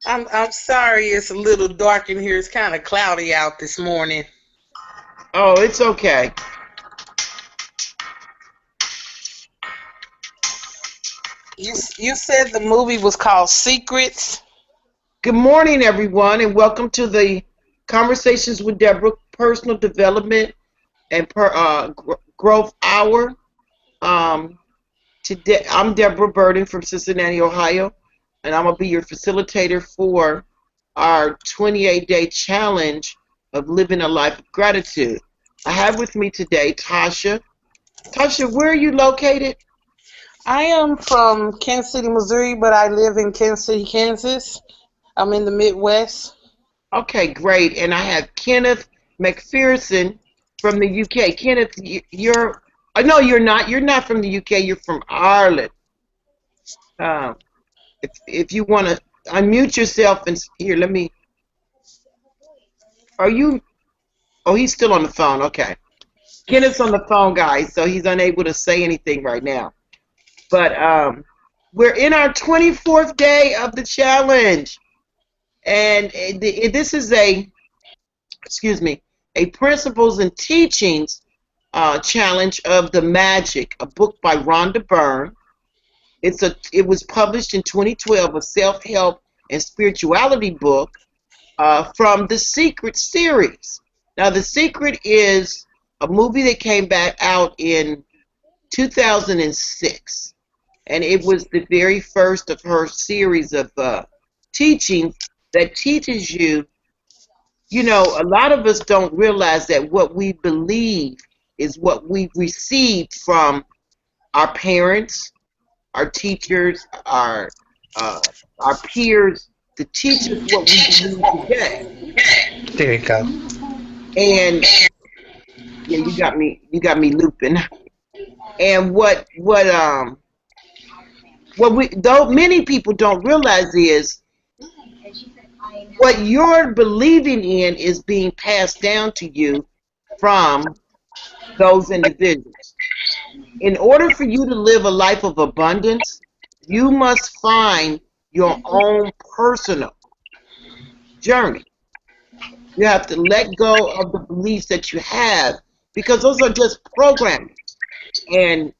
I'm sorry it's a little dark in here. It's kind of cloudy out this morning. Oh, it's okay. You said the movie was called Secrets. Good morning, everyone, and welcome to the Conversations with Deborah Personal Development and Growth Hour. Um, Today, I'm Deborah Barton from Cincinnati, Ohio, and I'm gonna be your facilitator for our 28-day challenge of living a life of gratitude. I have with me today Tasha. Tasha, where are you located? I am from Kansas City, Missouri, but I live in Kansas City, Kansas. I'm in the Midwest. Okay, great. And I have Kenneth McPherson from the UK. Kenneth, you're no, you're not. You're not from the UK. You're from Ireland. Um, if you want to unmute yourself and here, let me. Are you? Oh, he's still on the phone. Okay, Kenneth's on the phone, guys, so he's unable to say anything right now. But we're in our 24th day of the challenge, and this is a principles and teachings challenge of the magic, a book by Rhonda Byrne. It was published in 2012, a self-help and spirituality book from the Secret series. Now, The Secret is a movie that came back out in 2006, and it was the very first of her series of teachings that teaches you. You know, a lot of us don't realize that what we believe is what we received from our parents, our teachers, uh, our peers, to teach us what we believe today. There you go. And yeah, you got me looping. And what we though many people don't realize is what you're believing in is being passed down to you from those individuals. In order for you to live a life of abundance, you must find your own personal journey. You have to let go of the beliefs that you have because those are just programming and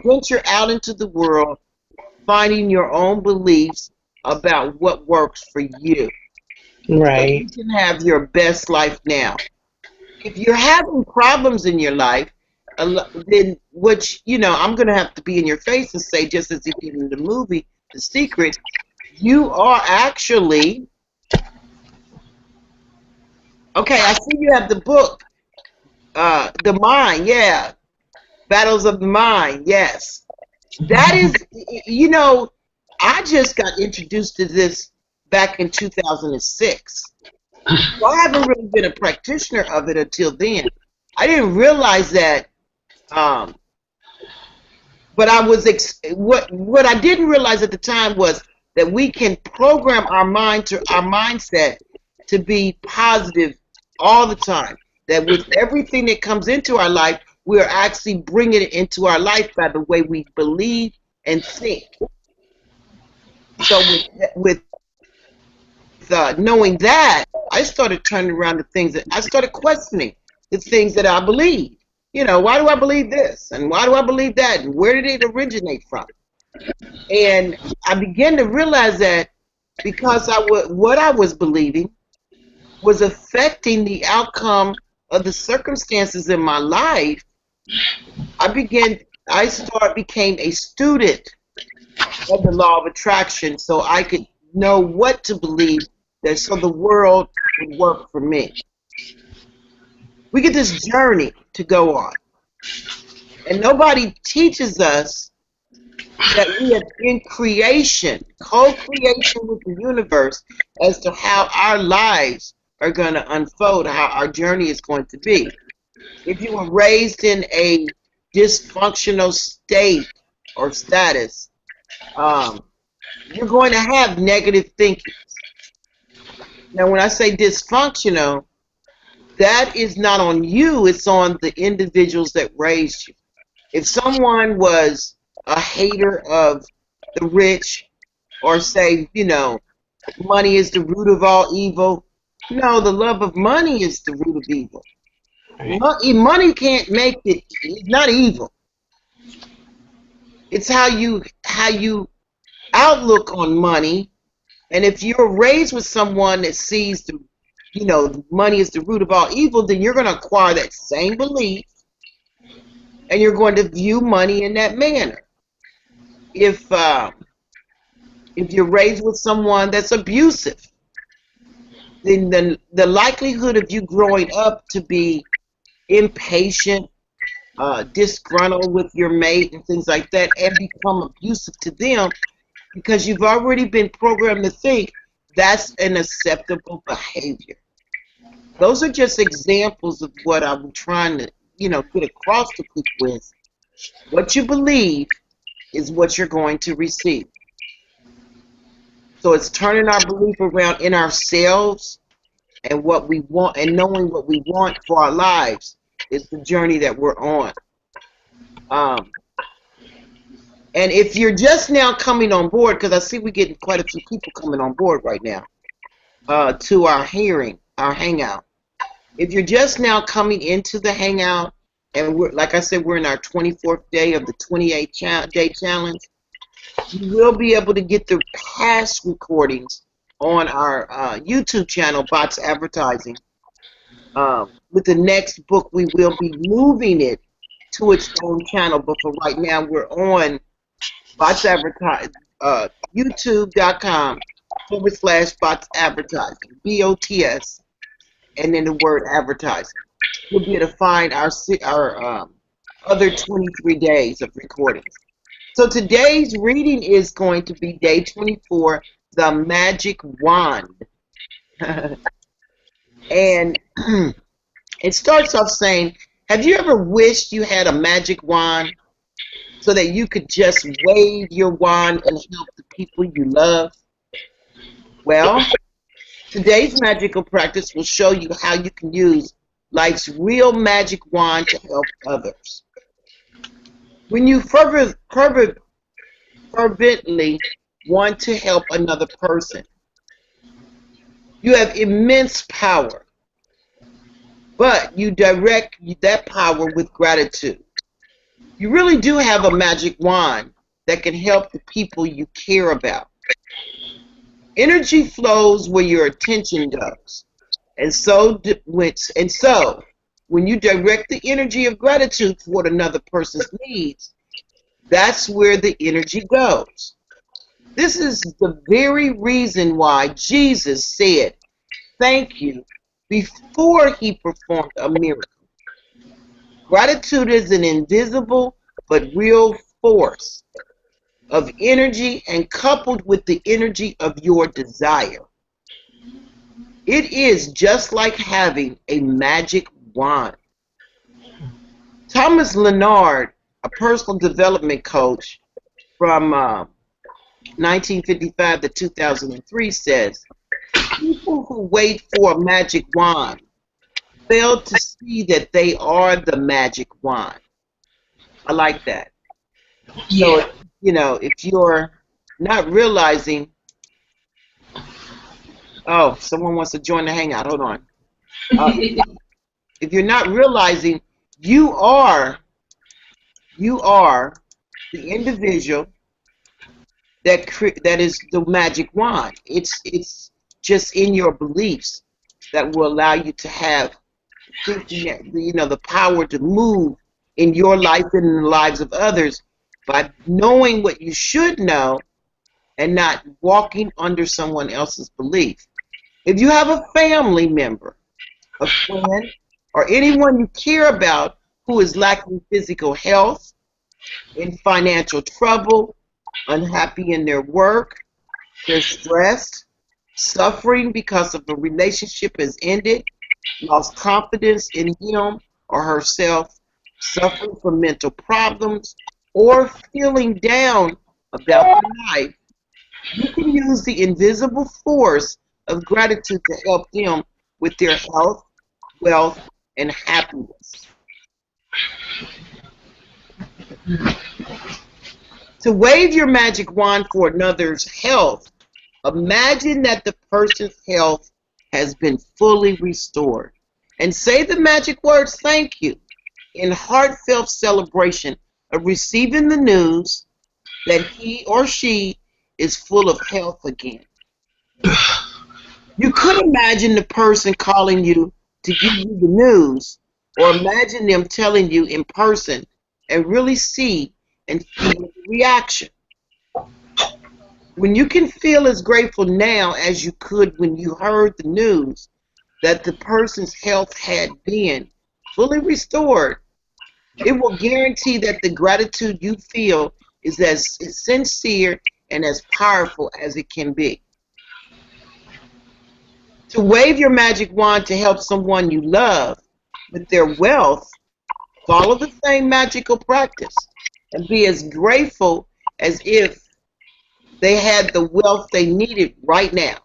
venture out into the world finding your own beliefs about what works for you so you Right. can have your best life now. If you're having problems in your life, then I'm going to have to be in your face and say, just as if in the movie The Secret, you are actually okay. I see you have the book, The Mind, yeah, Battles of the Mind, yes. That is, I just got introduced to this back in 2006. So I haven't really been a practitioner of it until then. I didn't realize that. Um, but what I didn't realize at the time was that we can program our mindset to be positive all the time. That with everything that comes into our life, we are actually bringing it into our life by the way we believe and think. So with knowing that, I started turning around the things that I started questioning the things that I believe. Why do I believe this? And why do I believe that? And where did it originate from? And I began to realize that because what I was believing was affecting the outcome of the circumstances in my life, became a student of the law of attraction so I could know what to believe so the world would work for me. We get this journey to go on. And nobody teaches us that we are in creation, co-creation with the universe as to how our lives are going to unfold, how our journey is going to be. If you were raised in a dysfunctional state or status, you're going to have negative thinking. Now, when I say dysfunctional, that is not on you, it's on the individuals that raised you. If someone was a hater of the rich, or say, money is the root of all evil. No, the love of money is the root of evil. Money can't make it. It's not evil. It's how you outlook on money. And if you're raised with someone that sees money is the root of all evil, then you're going to acquire that same belief, and you're going to view money in that manner. If you're raised with someone that's abusive, then the likelihood of you growing up to be impatient, disgruntled with your mate and things like that, and become abusive to them, because you've already been programmed to think that's an acceptable behavior. Those are just examples of what I'm trying to, get across to people with. What you believe is what you're going to receive. So it's turning our belief around in ourselves and what we want, and knowing what we want for our lives is the journey that we're on. And if you're just now coming on board, because I see we're getting quite a few people coming on board right now to our hangout. If you're just now coming into the hangout, and like I said, we're in our 24th day of the 28-day challenge, you will be able to get the past recordings on our YouTube channel, Bots Advertising. With the next book, we will be moving it to its own channel, but for right now, we're on Bots Advertising, youtube.com/Bots Advertising, BOTS, and then the word advertising. You'll be able to find our other 23 days of recordings. So today's reading is going to be day 24, the magic wand. And it starts off saying, have you ever wished you had a magic wand so that you could just wave your wand and help the people you love? Well, today's magical practice will show you how you can use life's real magic wand to help others. When you fervently want to help another person, you have immense power, but you direct that power with gratitude. You really do have a magic wand that can help the people you care about. Energy flows where your attention goes. And so when you direct the energy of gratitude toward another person's needs, that's where the energy goes. This is the very reason why Jesus said thank you before he performed a miracle. Gratitude is an invisible but real force of energy, and coupled with the energy of your desire, it is just like having a magic wand. Thomas Leonard, a personal development coach from 1955 to 2003, says, people who wait for a magic wand fail to see that they are the magic wand. I like that. Yeah. So, if you're not realizing, oh, someone wants to join the hangout. Hold on. If you're not realizing, you are the individual that is the magic wand. It's just in your beliefs that will allow you to have the power to move in your life and in the lives of others by knowing what you should know and not walking under someone else's belief. If you have a family member, a friend, or anyone you care about who is lacking physical health, in financial trouble, unhappy in their work, they're stressed, suffering because of a relationship has ended, lost confidence in him or herself, suffering from mental problems, or feeling down about their life, you can use the invisible force of gratitude to help them with their health, wealth, and happiness. To wave your magic wand for another's health Imagine that the person's health has been fully restored. And say the magic words, thank you, in heartfelt celebration of receiving the news that he or she is full of health again. You could imagine the person calling you to give you the news, or imagine them telling you in person and really see and feel the reaction. When you can feel as grateful now as you could when you heard the news that the person's health had been fully restored, it will guarantee that the gratitude you feel is as sincere and as powerful as it can be. To wave your magic wand to help someone you love with their wealth, follow the same magical practice and be as grateful as if they had the wealth they needed right now.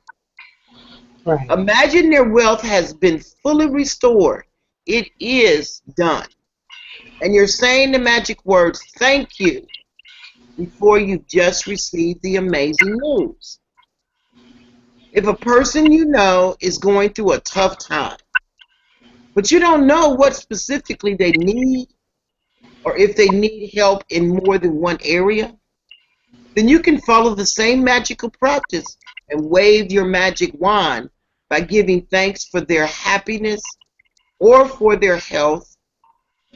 Right. Imagine their wealth has been fully restored. It is done. And you're saying the magic words, thank you, before you've just received the amazing news. If a person you know is going through a tough time, but you don't know what specifically they need, or if they need help in more than one area, then you can follow the same magical practice and wave your magic wand by giving thanks for their happiness or for their health,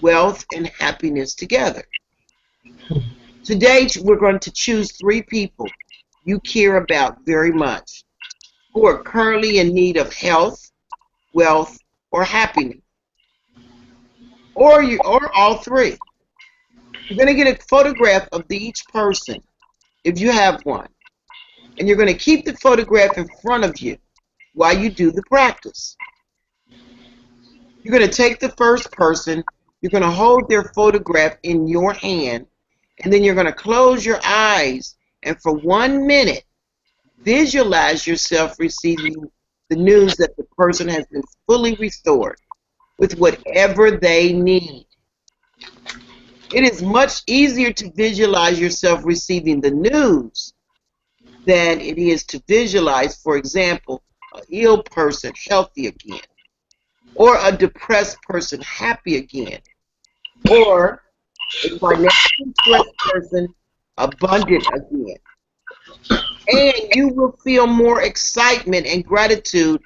wealth, and happiness together. Today, we're going to choose 3 people you care about very much who are currently in need of health, wealth, or happiness, or all 3. You're going to get a photograph of each person, if you have one, and you're going to keep the photograph in front of you while you do the practice. You're going to take the first person, you're going to hold their photograph in your hand, and then you're going to close your eyes, and for 1 minute, visualize yourself receiving the news that the person has been fully restored with whatever they need. It is much easier to visualize yourself receiving the news than it is to visualize, for example, an ill person healthy again, or a depressed person happy again, or a financially stressed person abundant again. And you will feel more excitement and gratitude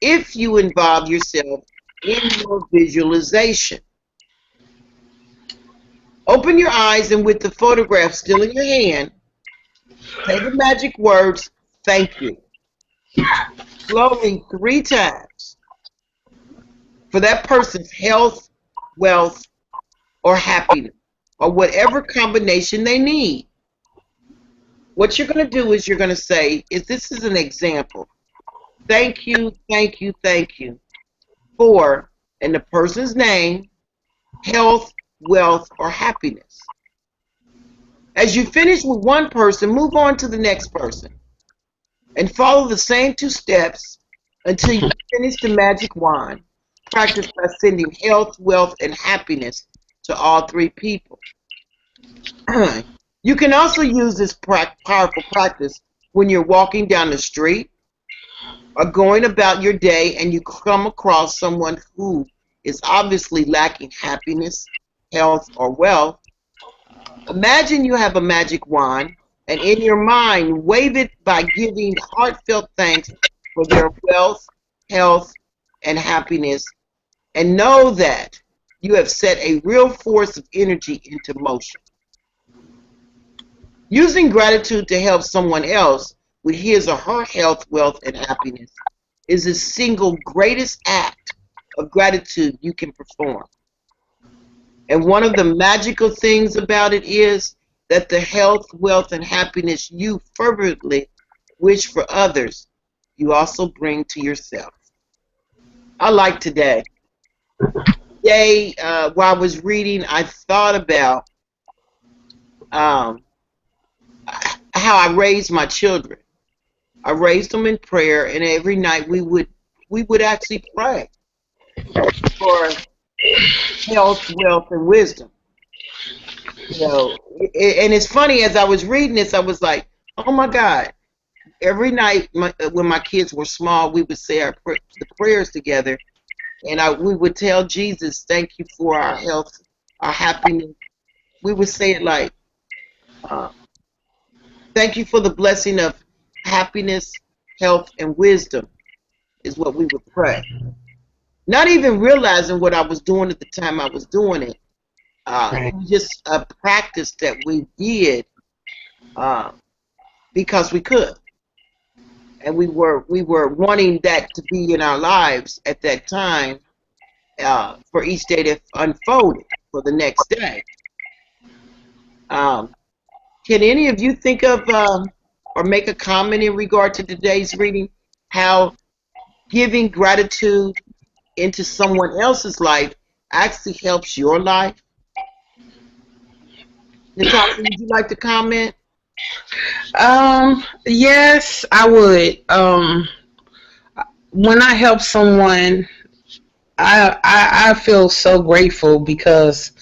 if you involve yourself in your visualization. Open your eyes, and with the photograph still in your hand, say the magic words, thank you, slowly 3 times for that person's health, wealth, or happiness, or whatever combination they need. What you're going to do is you're going to say, this is an example, thank you, thank you, thank you, for, and the person's name, health, wealth, or happiness. As you finish with one person, move on to the next person and follow the same 2 steps until you finish the magic wand. Practice by sending health, wealth, and happiness to all 3 people. You can also use this powerful practice when you're walking down the street or going about your day and you come across someone who is obviously lacking happiness, health, or wealth. Imagine you have a magic wand, and in your mind, wave it by giving heartfelt thanks for their wealth, health, and happiness, and know that you have set a real force of energy into motion. Using gratitude to help someone else with his or her health, wealth, and happiness is the single greatest act of gratitude you can perform. And one of the magical things about it is that the health, wealth, and happiness you fervently wish for others, you also bring to yourself. I like today. Today, while I was reading, I thought about how I raised my children. I raised them in prayer, and every night we would actually pray for health, wealth, and wisdom. You know, and it's funny, as I was reading this, I was like, oh my God, every night when my kids were small, we would say the prayers together, and we would tell Jesus, "Thank you for our health, our happiness." We would say it like, "Thank you for the blessing of happiness, health, and wisdom," is what we would pray. Not even realizing what I was doing at the time I was doing it. Right. It was just a practice that we did because we could, and we were wanting that to be in our lives at that time for each day that unfolded for the next day. Can any of you think of or make a comment in regard to today's reading? How giving gratitude into someone else's life actually helps your life? Natasha, would you like to comment? Yes, I would. When I help someone, I feel so grateful because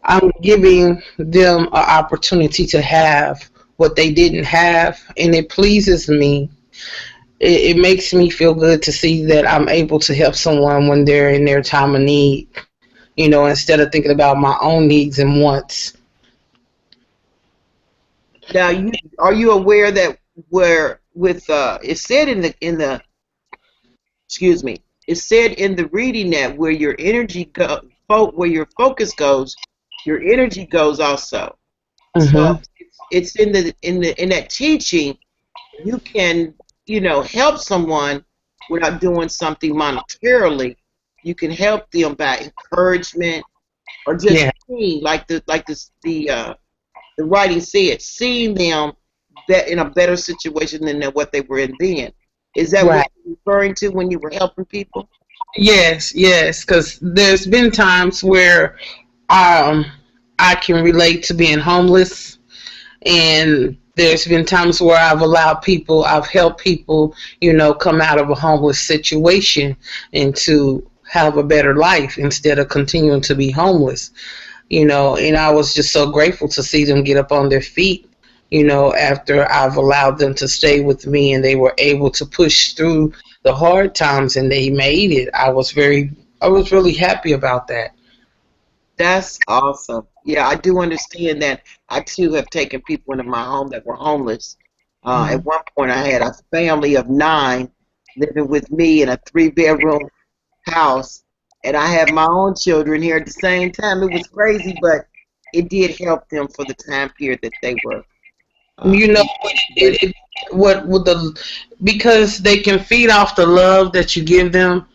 I'm giving them an opportunity to have what they didn't have, and it pleases me. It makes me feel good to see that I'm able to help someone when they're in their time of need, instead of thinking about my own needs and wants. Now, are you aware that it said in the excuse me, it said in the reading that where your where your focus goes, your energy goes also. So it's in that teaching, you can help someone without doing something monetarily. You can help them by encouragement or just seeing, like the writing said, seeing them in a better situation than what they were in then. Is that what you're referring to when you were helping people? Yes, because there's been times where I can relate to being homeless, and there's been times where I've helped people, come out of a homeless situation and to have a better life instead of continuing to be homeless. And I was just so grateful to see them get up on their feet, after I've allowed them to stay with me, and they were able to push through the hard times and they made it. I was really happy about that. That's awesome. Yeah, I do understand that. I too have taken people into my home that were homeless. At one point I had a family of 9 living with me in a 3-bedroom house, and I had my own children here at the same time. It was crazy, but it did help them for the time period that they were. Because they can feed off the love that you give them,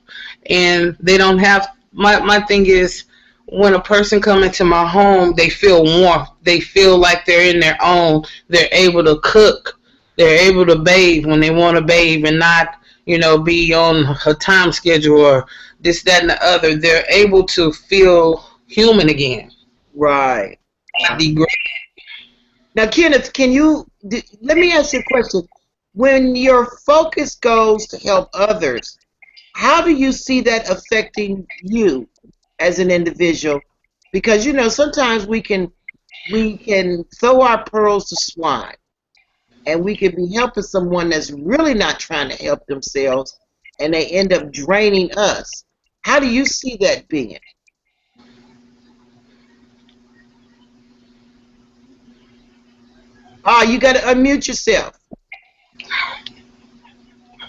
and they don't have. My thing is, when a person come into my home, they feel warmth. They feel like they're in their own. They're able to cook. They're able to bathe when they want to bathe, and not be on a time schedule or this, that, and the other. They're able to feel human again. Right. The great. Now, Kenneth, let me ask you a question. When your focus goes to help others, how do you see that affecting you as an individual? Because, sometimes we can throw our pearls to swine, and we can be helping someone that's really not trying to help themselves, and they end up draining us. How do you see that being? You got to unmute yourself.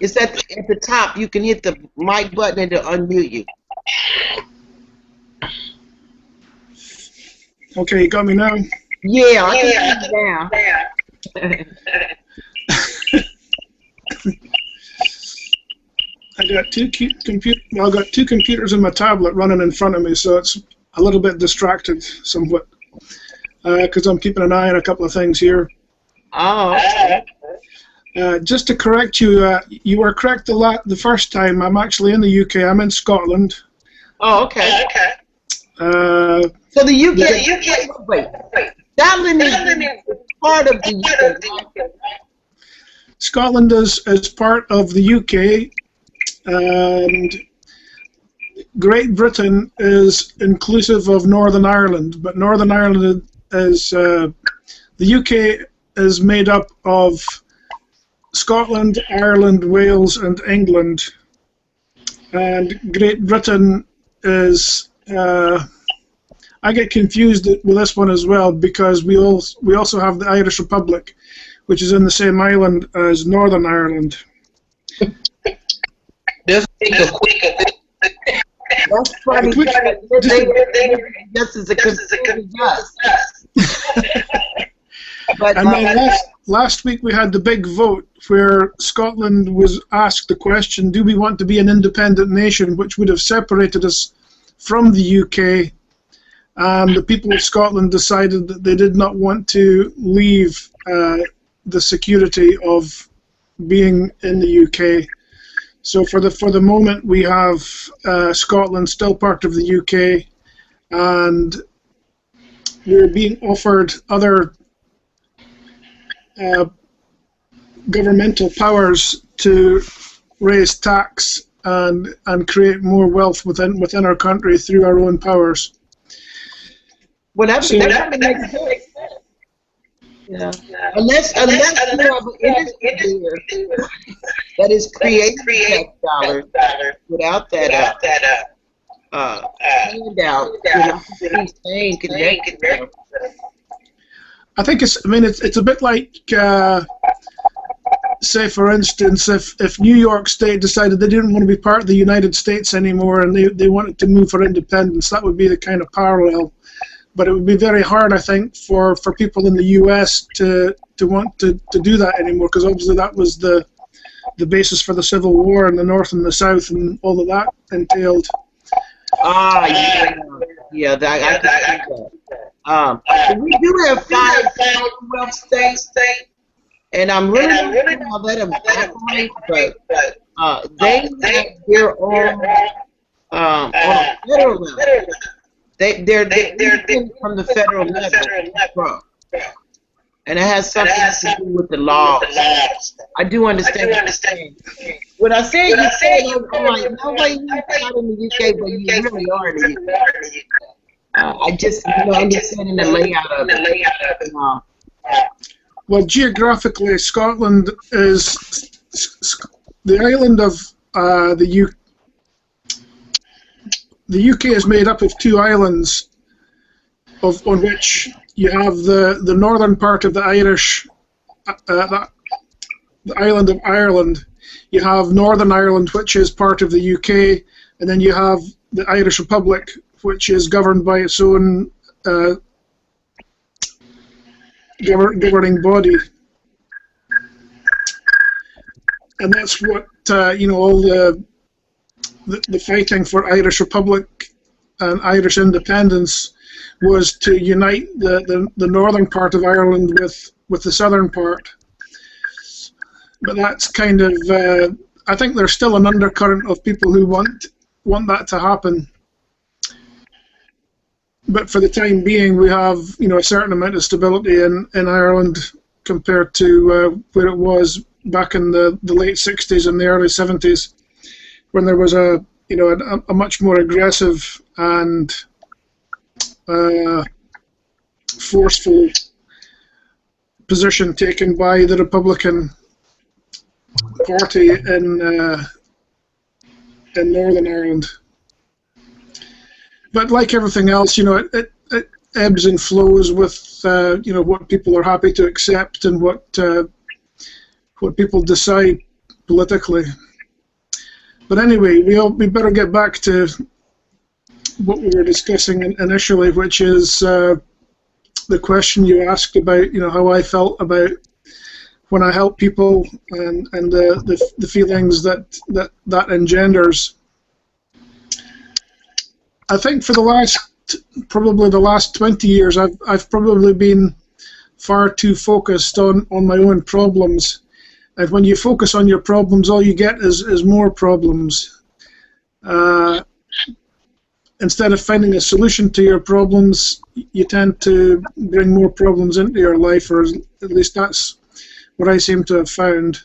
It's at the top. You can hit the mic button and it'll unmute you. Okay, you got me now? Yeah, I can hear you now. I got two computers and my tablet running in front of me, so it's a little bit distracted somewhat because I'm keeping an eye on a couple of things here. Oh, okay. Just to correct you, you were correct the first time. I'm actually in the UK. I'm in Scotland. Oh, okay. So the UK. Wait. Scotland is part of the UK. Scotland is part of the UK, and Great Britain is inclusive of Northern Ireland. But Northern Ireland is the UK is made up of Scotland, Ireland, Wales, and England. And Great Britain is, I get confused with this one as well, because we also have the Irish Republic, which is in the same island as Northern Ireland. Just take a quick. That's funny. Just as a confusing yes. But and then last week we had the big vote where Scotland was asked the question, do we want to be an independent nation, which would have separated us from the UK, and the people of Scotland decided that they did not want to leave the security of being in the UK. So for the moment we have Scotland still part of the UK, and we're being offered other governmental powers to raise tax and create more wealth within our country through our own powers. Well, that makes sense. Yeah. Unless you have an industry that is creating tax dollars without that handout, I think it's a bit like, say for instance, if New York State decided they didn't want to be part of the United States anymore and they wanted to move for independence, that would be the kind of parallel. But it would be very hard, I think, for people in the US to want to do that anymore, because obviously that was the basis for the Civil War in the North and the South and all of that entailed. I can see that. We do have 5 Commonwealth states, and I'm really not sure how that evaporates, but they have their own on a federal level. They're from the federal level, and it has something to do with the laws. I do understand what you're saying. When I say you say, I'm like, no way you're not in the UK, but you really are in the UK. I just understanding the layout of it. Well, geographically, Scotland is the island of the UK. The UK is made up of 2 islands, on which you have the northern part of the Irish, the island of Ireland. You have Northern Ireland, which is part of the UK, and then you have the Irish Republic, which is governed by its own governing body. And that's what all the fighting for Irish Republic and Irish independence was, to unite the northern part of Ireland with the southern part. But that's kind of, I think there's still an undercurrent of people who want that to happen. But for the time being, we have a certain amount of stability in Ireland compared to where it was back in the late 60s and the early 70s. When there was a much more aggressive and forceful position taken by the Republican Party in Northern Ireland. But like everything else, it ebbs and flows with what people are happy to accept and what people decide politically. But anyway, we better get back to what we were discussing initially, which is the question you asked about, how I felt about when I help people and the feelings that engenders. I think for probably the last 20 years, I've probably been far too focused on my own problems. And when you focus on your problems, all you get is more problems. Instead of finding a solution to your problems, you tend to bring more problems into your life, or at least that's what I seem to have found.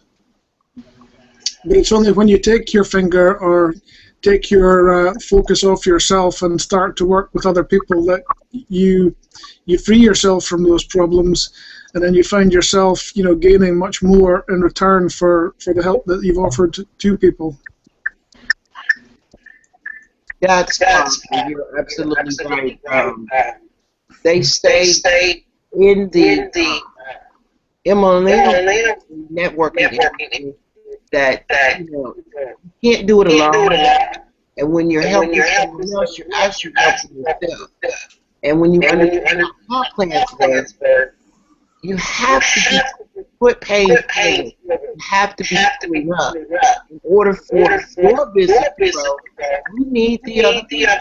But it's only when you take your finger or take your focus off yourself and start to work with other people that you free yourself from those problems, and then you find yourself, gaining much more in return for the help that you've offered to people. That's you're absolutely right. They stay in the MLM networking industry that you can't do it alone. And when you're helping someone else, you're actually helping yourself. And when you understand how plans work, you have to be put pain forward. You have to be doing up. In order for your business to grow, you need the other people.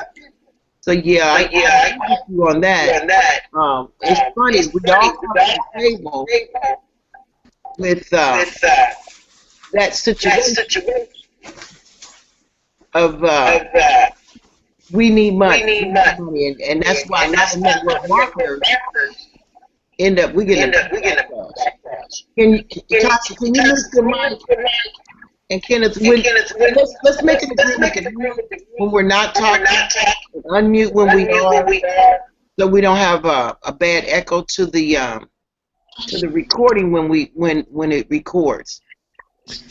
So yeah, I agree with you on that. It's funny, we all come to the table with that situation of we need money, and that's why a lot of network marketers end up we getting Can you move your mic? And Kenneth, let's make an agreement when we're not talking, unmute when we are, so we don't have a bad echo to the recording when it records.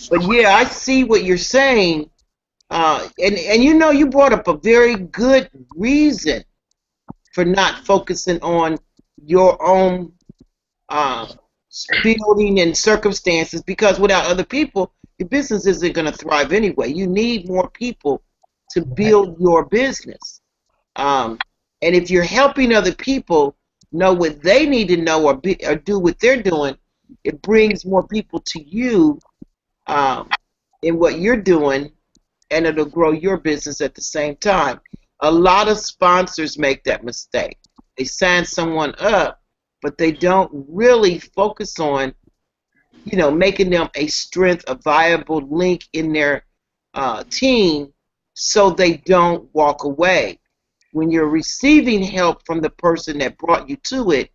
But yeah, I see what you're saying, and you brought up a very good reason for not focusing on your own building and circumstances, because without other people, your business isn't going to thrive anyway. You need more people to build your business. And if you're helping other people know what they need to know or do what they're doing, it brings more people to you in what you're doing, and it'll grow your business at the same time. A lot of sponsors make that mistake. They sign someone up, but they don't really focus on making them a strength, a viable link in their team, so they don't walk away. When you're receiving help from the person that brought you to it,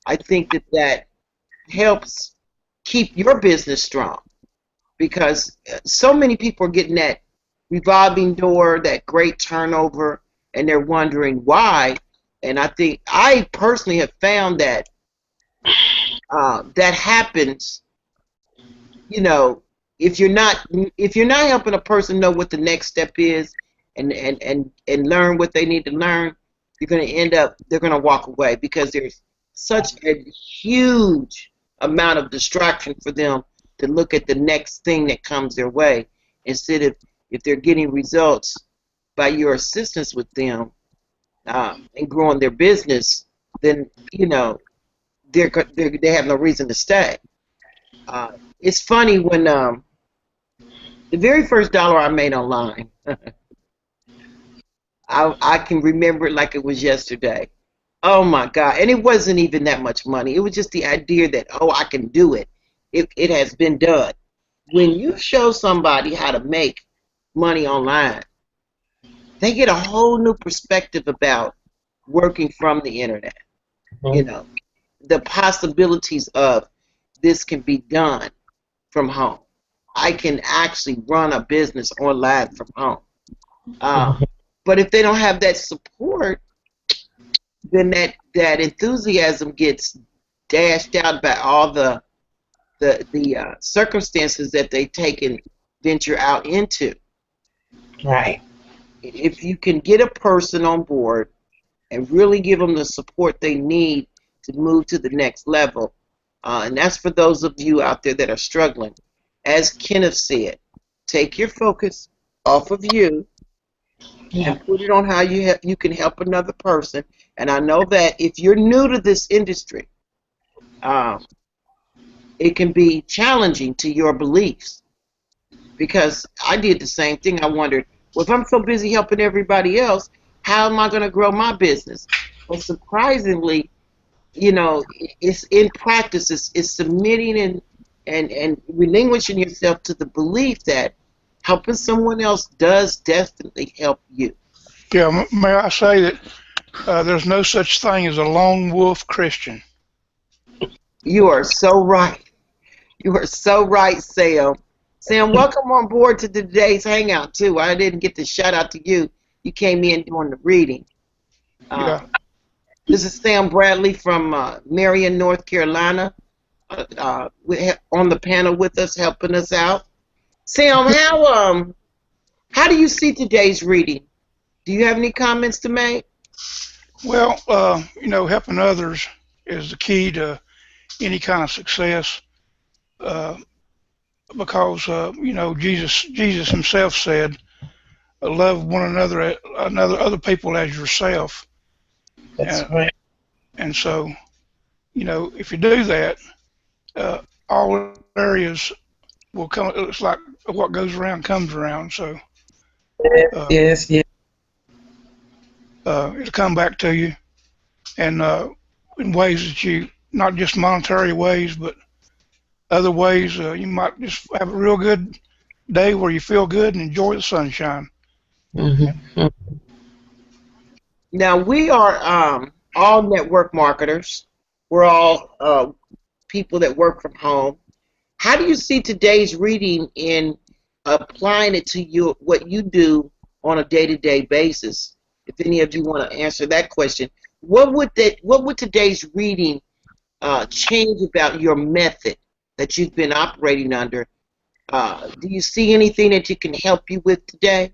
I think that helps keep your business strong, because so many people are getting that revolving door, that great turnover, and they're wondering why. And I think I personally have found that that happens. If you're not helping a person know what the next step is and learn what they need to learn, you're going to end up, they're going to walk away, because there's such a huge amount of distraction for them to look at the next thing that comes their way, instead of, if they're getting results by your assistance with them and growing their business, then they have no reason to stay. It's funny, when the very first dollar I made online, I can remember it like it was yesterday. Oh my God. And it wasn't even that much money. It was just the idea that, I can do it. It has been done. When you show somebody how to make money online, they get a whole new perspective about working from the internet. The possibilities of this can be done from home. I can actually run a business online from home. But if they don't have that support, then that enthusiasm gets dashed out by all the circumstances that they take and venture out into. Right. If you can get a person on board and really give them the support they need to move to the next level, and that's for those of you out there that are struggling. As Kenneth said, take your focus off of you and put it on how you can help another person. And I know that if you're new to this industry, it can be challenging to your beliefs, because I did the same thing. I wondered, well, if I'm so busy helping everybody else, how am I going to grow my business? But surprisingly, it's in practice, it's submitting and relinquishing yourself to the belief that helping someone else does definitely help you. Yeah, may I say that there's no such thing as a lone wolf Christian. You are so right. You are so right, Sam. Sam, welcome on board to today's Hangout, too. I didn't get to shout out to you. You came in during the reading. Yeah. This is Sam Bradley from Marion, North Carolina. on the panel with us, helping us out. Sam, how do you see today's reading? Do you have any comments to make? Well, helping others is the key to any kind of success, because Jesus himself said, "Love one another, other people as yourself." That's right. And so, if you do that, all areas will come. It's like what goes around comes around. So, Yes. it'll come back to you, and in ways that you, not just monetary ways, but other ways. You might just have a real good day where you feel good and enjoy the sunshine. Mm-hmm. Now, we are all network marketers. We're all people that work from home. How do you see today's reading in applying it to what you do on a day-to-day basis? If any of you want to answer that question, what would today's reading change about your method that you've been operating under? Do you see anything that you can help you with today?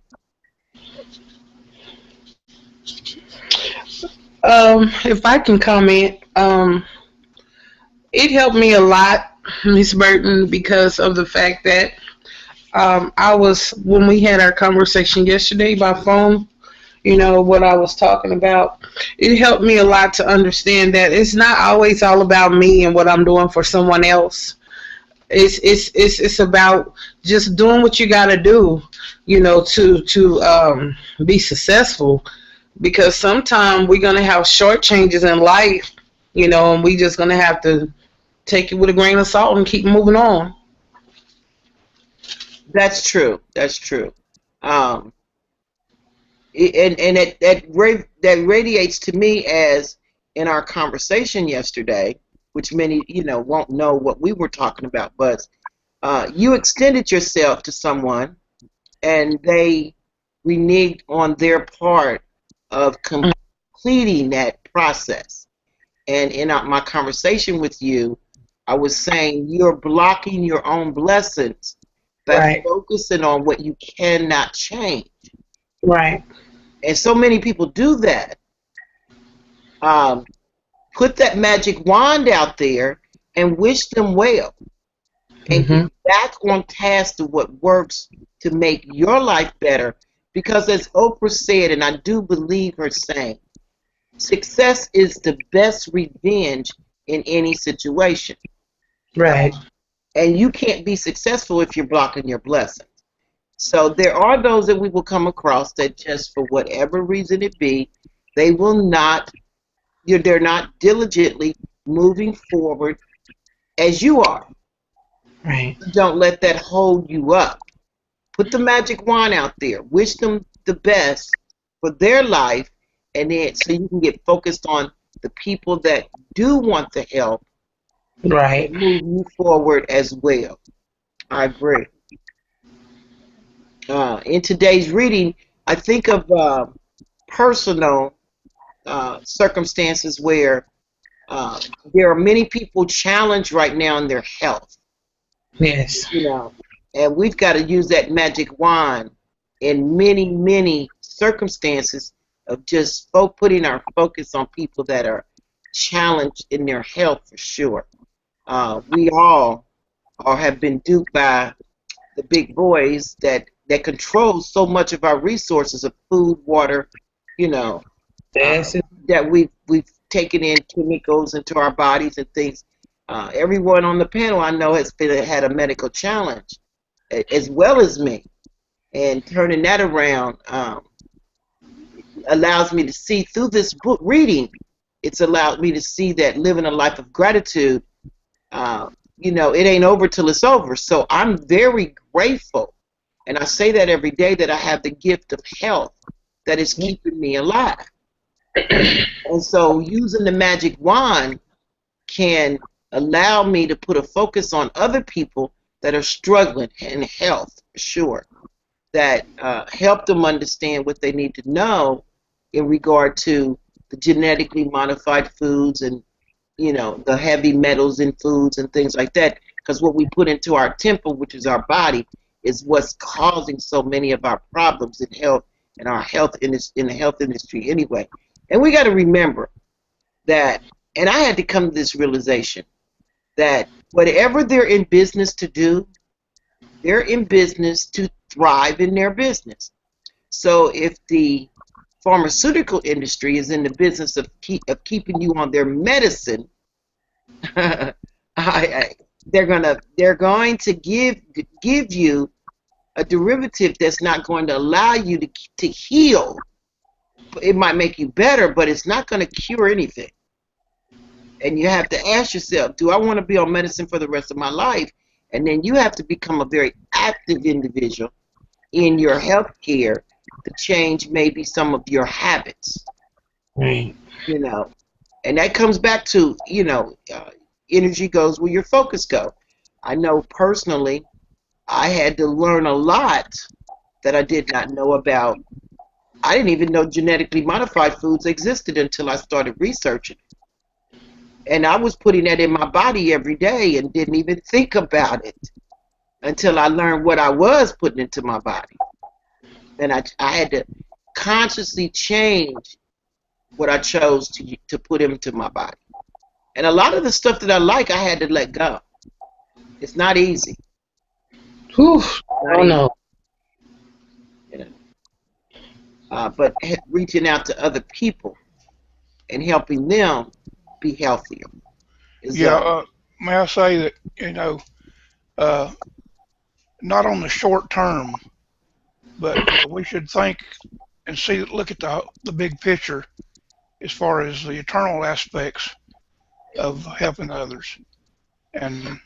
If I can comment, it helped me a lot, Miss Burton, because of the fact that when we had our conversation yesterday by phone, what I was talking about, it helped me a lot to understand that it's not always all about me and what I'm doing for someone else. It's about just doing what you got to do, to be successful. Because sometimes we're going to have short changes in life, and we just going to have to take it with a grain of salt and keep moving on. That's true. That's true. And that radiates to me as in our conversation yesterday, which many, won't know what we were talking about, but you extended yourself to someone and they reneged on their part of completing that process. And in my conversation with you, I was saying you're blocking your own blessings by focusing on what you cannot change. Right. And so many people do that. Put that magic wand out there and wish them well. And get back on task to what works to make your life better. Because as Oprah said, and I do believe her saying, success is the best revenge in any situation. Right. And you can't be successful if you're blocking your blessings. So there are those that we will come across that just for whatever reason it be, they're not diligently moving forward as you are. Right. Don't let that hold you up. Put the magic wand out there. Wish them the best for their life, and then so you can get focused on the people that do want the help. Right. And move you forward as well. I agree. In today's reading, I think of personal circumstances where there are many people challenged right now in their health. Yes. And we've got to use that magic wand in many, many circumstances of just putting our focus on people that are challenged in their health for sure. We all have been duped by the big boys that control so much of our resources of food, water, that we've taken in chemicals into our bodies and things. Everyone on the panel I know has had a medical challenge, as well as me, and turning that around allows me to see through this book reading. It's allowed me to see that living a life of gratitude, it ain't over till it's over. So I'm very grateful, and I say that every day, that I have the gift of health that is keeping me alive. And so using the magic wand can allow me to put a focus on other people that are struggling in health, for sure, that help them understand what they need to know in regard to the genetically modified foods and you know, the heavy metals in foods and things like that. Because what we put into our temple, which is our body, is what's causing so many of our problems in health and our health in the health industry anyway. And we got to remember that, and I had to come to this realization that whatever they're in business to do, they're in business to thrive in their business. So if the pharmaceutical industry is in the business of keeping you on their medicine, they're going to give you a derivative that's not going to allow you to heal. It might make you better, but it's not going to cure anything. And you have to ask yourself, do I want to be on medicine for the rest of my life? And then you have to become a very active individual in your health care to change maybe some of your habits. Right. You know, and that comes back to, you know, energy goes where your focus goes. I know personally I had to learn a lot that I did not know about. I didn't even know genetically modified foods existed until I started researching. And I was putting that in my body every day and didn't even think about it until I learned what I was putting into my body. And I had to consciously change what I chose to put into my body. And a lot of the stuff that I like, I had to let go. It's not easy. Whew. Oh no. You know? But reaching out to other people and helping them be healthier. May I say that, you know, not on the short term, but we should think and look at the big picture as far as the eternal aspects of helping others. And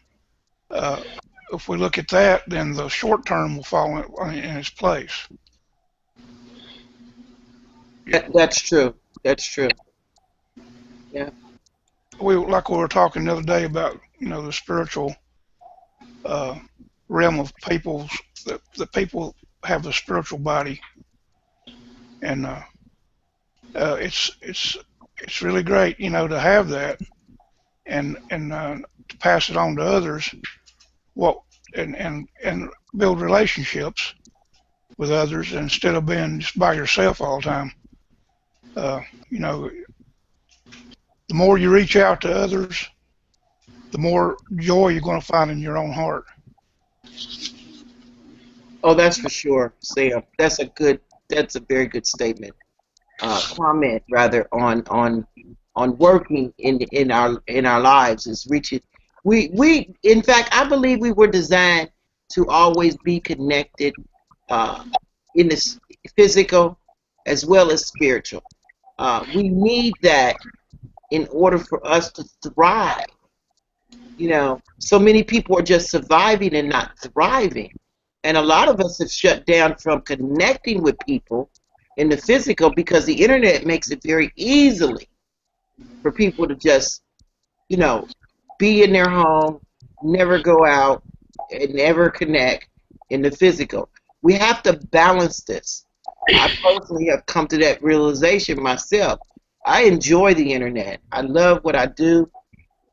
if we look at that, then the short term will fall in its place. That's true. That's true. Yeah. We were talking the other day about, you know, the spiritual realm of people's, that people have a spiritual body, and it's really great, you know, to have that, and to pass it on to others, and build relationships with others instead of being just by yourself all the time. You know, the more you reach out to others, the more joy you're going to find in your own heart. Oh, that's for sure, Sam. That's a very good statement. Comment rather on working in our lives is reaching. We in fact, I believe we were designed to always be connected in the physical as well as spiritual. We need that in order for us to thrive. You know, so many people are just surviving and not thriving. And a lot of us have shut down from connecting with people in the physical because the internet makes it very easily for people to just, you know, be in their home, never go out, and never connect in the physical. We have to balance this. I personally have come to that realization myself. I enjoy the internet. I love what I do.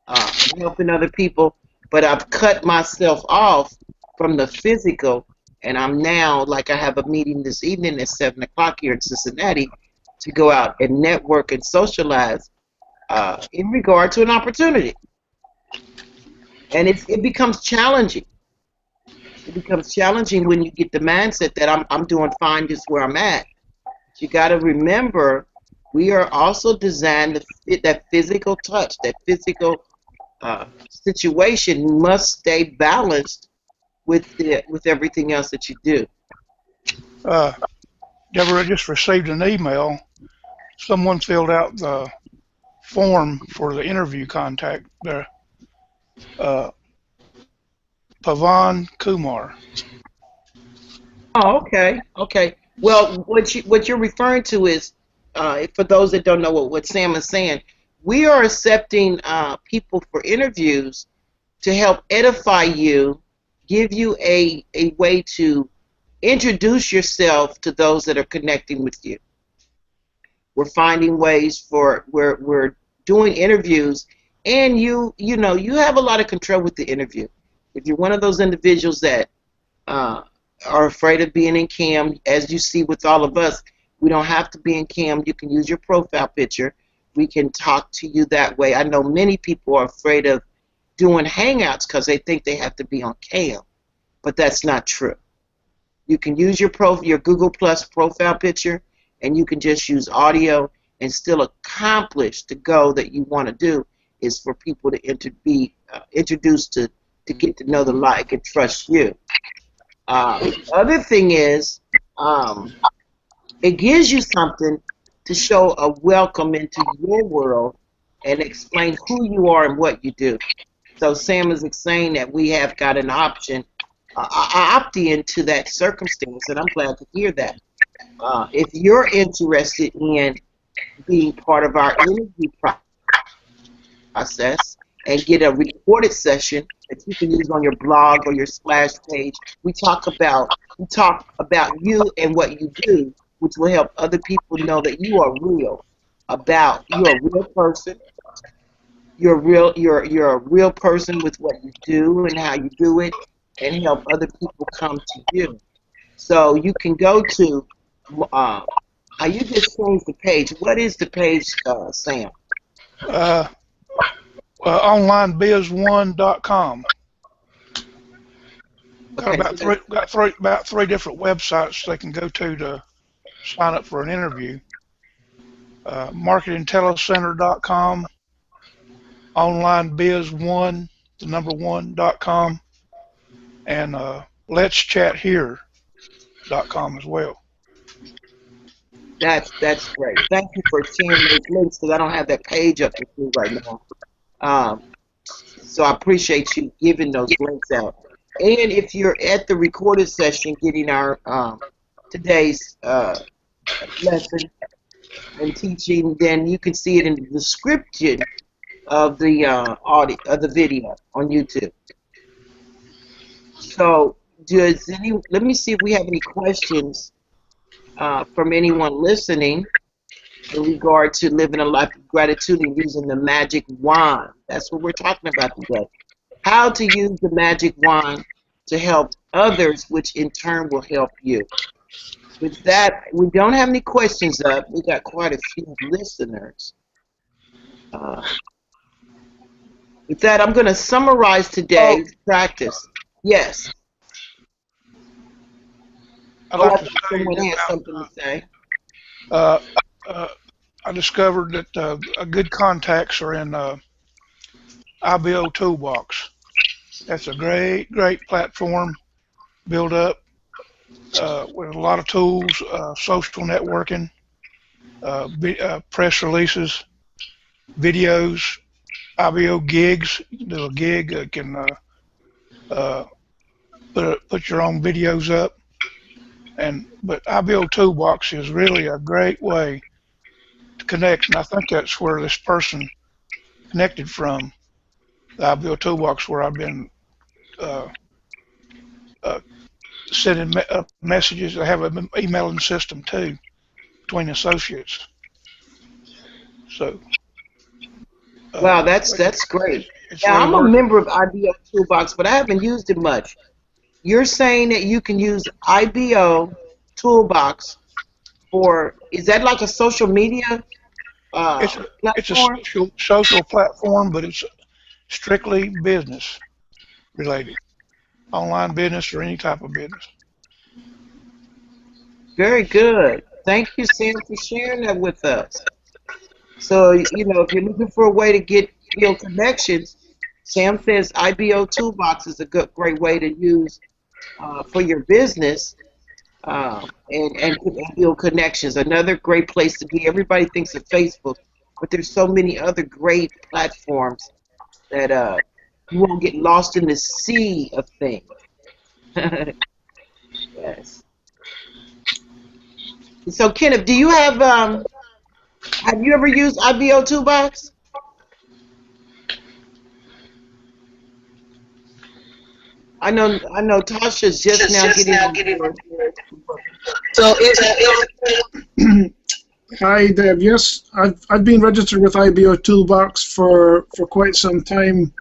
I'm helping other people, but I've cut myself off from the physical, and I'm now, like I have a meeting this evening at 7 o'clock here in Cincinnati to go out and network and socialize in regard to an opportunity. And it becomes challenging. It becomes challenging when you get the mindset that I'm doing fine just where I'm at. But you got to remember, we are also designed to fit that physical touch, that physical situation must stay balanced with everything else that you do. Deborah, I just received an email. Someone filled out the form for the interview contact there. Pavan Kumar. Oh, okay, okay. Well, what you're referring to is, for those that don't know what Sam is saying, we are accepting people for interviews to help edify you, give you a way to introduce yourself to those that are connecting with you. We're finding ways we're doing interviews, and you know, you have a lot of control with the interview. If you're one of those individuals that are afraid of being in cam, as you see with all of us, we don't have to be in cam. You can use your profile picture. We can talk to you that way. I know many people are afraid of doing hangouts because they think they have to be on cam, but that's not true. You can use your Google Plus profile picture, and you can just use audio and still accomplish the goal that you want to do, is for people to be introduced to get to know the like and trust you. Other thing is, it gives you something to show a welcome into your world and explain who you are and what you do. So Sam is saying that we have got an option, opt-in to that circumstance, and I'm glad to hear that. If you're interested in being part of our interview process and get a recorded session that you can use on your blog or your splash page, we talk about you and what you do, which will help other people know that you are real. You're a real person. You're a real person with what you do and how you do it, and help other people come to you. So you can go to you just changed the page. What is the page, Sam? Onlinebiz1.com. Okay, Got about three different websites they can go to sign up for an interview. Marketingtelecenter.com, onlinebiz1, the number 1.com, and letschathere.com as well. That's great. Thank you for sharing those links, because I don't have that page up with me right now. So I appreciate you giving those links out. And if you're at the recorded session getting our today's lesson and teaching, then you can see it in the description of the audio of the video on YouTube. So let me see if we have any questions from anyone listening in regard to living a life of gratitude and using the magic wand. That's what we're talking about today. How to use the magic wand to help others, which in turn will help you. With that, we don't have any questions up. We got quite a few listeners. With that, I'm going to summarize today's practice. Yes. Someone has something to say. I discovered that good contacts are in IBO Toolbox. That's a great platform built up with a lot of tools, social networking, press releases, videos, IBO gigs. You can do a gig, can put your own videos up. But IBO Toolbox is really a great way to connect, and I think that's where this person connected from, the IBO Toolbox, where I've been sending messages. I have an emailing system too between associates. So. Wow, that's great. It's Yeah, really I'm a member of IBO Toolbox, but I haven't used it much. You're saying that you can use IBO Toolbox for, is that like a social media platform? It's a social platform, but it's strictly business related, online business or any type of business. Very good. Thank you, Sam, for sharing that with us. So, you know, if you're looking for a way to build connections, Sam says IBO Toolbox is a great way to use for your business and build connections. Another great place to be. Everybody thinks of Facebook, but there's so many other great platforms that you won't get lost in the sea of things. Yes. So, Kenneth, do you have you ever used IBO Toolbox? I know Tasha's just now getting on board. So Hi, Deb. Yes, I've been registered with IBO Toolbox for quite some time.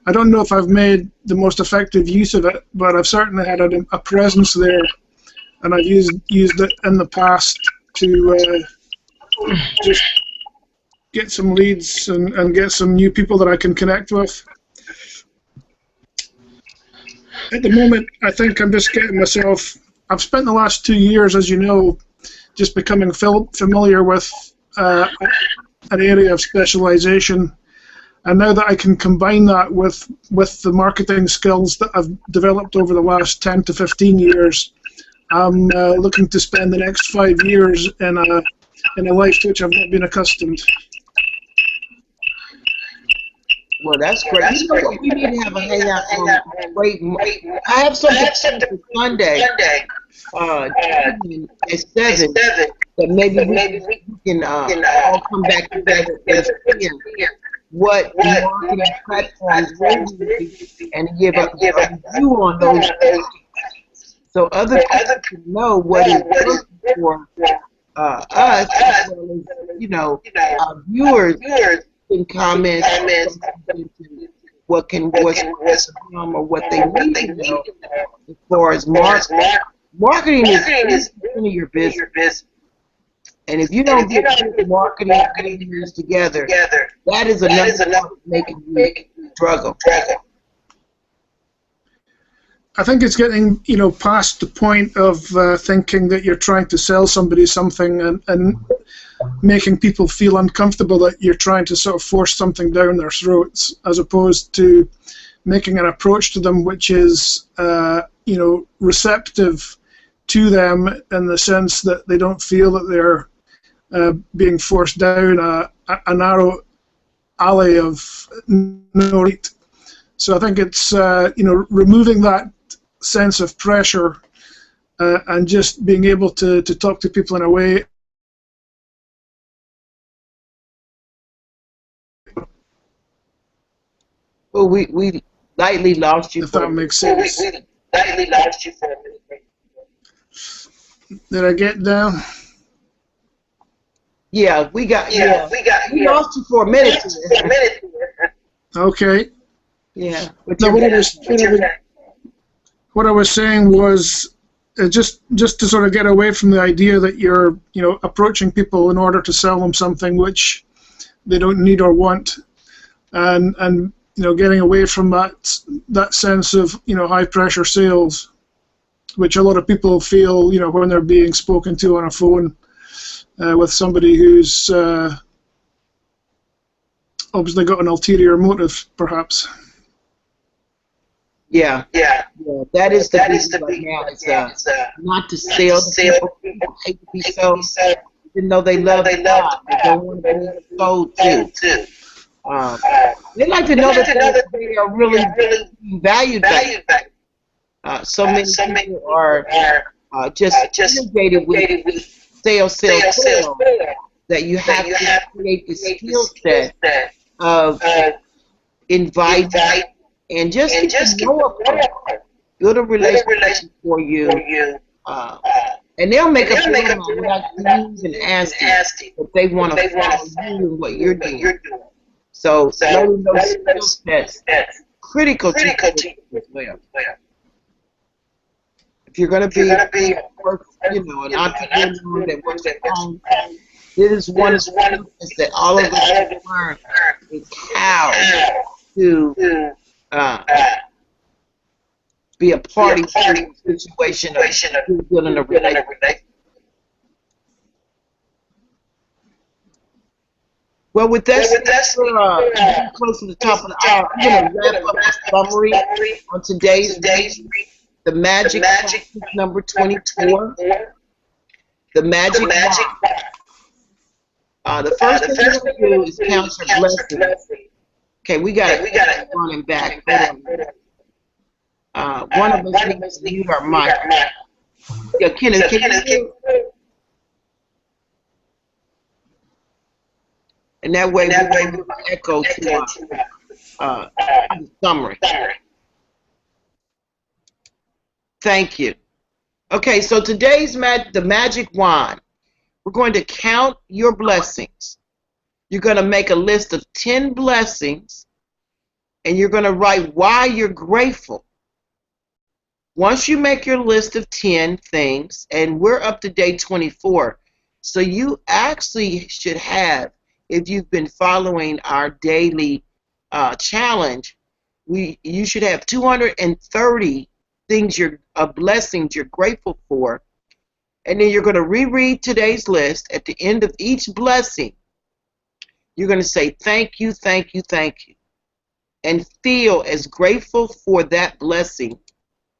I don't know if I've made the most effective use of it, but I've certainly had a presence there, and I've used it in the past to just get some leads and get some new people that I can connect with. At the moment, I think I'm just getting myself. I've spent the last 2 years, as you know, just becoming familiar with an area of specialization. And now that I can combine that with the marketing skills that I've developed over the last 10 to 15 years, I'm looking to spend the next 5 years in a life to which I've not been accustomed. Well, that's great. You know what? We need to have a hangout on great. I have something for Sunday at 7 that maybe we can all come back together and hear what marketing platforms we're using and give a review on those so other people can know what is working for us, as well as, you know, our viewers can comment what's or what they need to know as far as marketing. Marketing is of your business. And if you don't get good marketing leaders together, that is another making you struggle. I think it's getting, past the point of thinking that you're trying to sell somebody something and making people feel uncomfortable that you're trying to sort of force something down their throats, as opposed to making an approach to them which is, receptive to them in the sense that they don't feel that they're being forced down a narrow alley of no right. So I think it's, removing that sense of pressure and just being able to talk to people in a way. Well, we lightly lost you. If that makes sense. We lightly lost you for a minute. Did I get down? Yeah, we lost you for a minute. Okay. Yeah. No, what I was saying was just to sort of get away from the idea that you're approaching people in order to sell them something which they don't need or want, and getting away from that sense of high pressure sales, which a lot of people feel when they're being spoken to on a phone with somebody who's obviously got an ulterior motive, perhaps. Yeah. That is the big right now. It's not to sell. People hate to be sold, even though they love God. They don't want to be sold too. They like to know that they are really valued. So many people are just inundated with sales, that you have to create the skill set of invite and just know a person, build a relationship for you, and they'll make a plan without you even asking if they want to follow you and what you're doing. So learning those skill sets critical to you as well. If you're going to be an entrepreneur that works at home, this is one of the things that all of us learn is how to be a party to the situation of building a relationship. Well, with that, we're close to the top of the hour. I'm going to wrap up a summary on today's the magic number 24. The magic the first thing we're going to do is count your blessings. Okay, we got it running back. One of us needs to mute our mic. Yeah, Kenneth, can you hear? And that way we will echo to the summary. Thank you. Okay, so today's the magic wand. We're going to count your blessings. You're going to make a list of 10 blessings, and you're going to write why you're grateful. Once you make your list of 10 things, and we're up to day 24, so you actually should have, if you've been following our daily challenge, you should have 230 things blessings you're grateful for, and then you're going to reread today's list. At the end of each blessing, you're going to say thank you, thank you, thank you, and feel as grateful for that blessing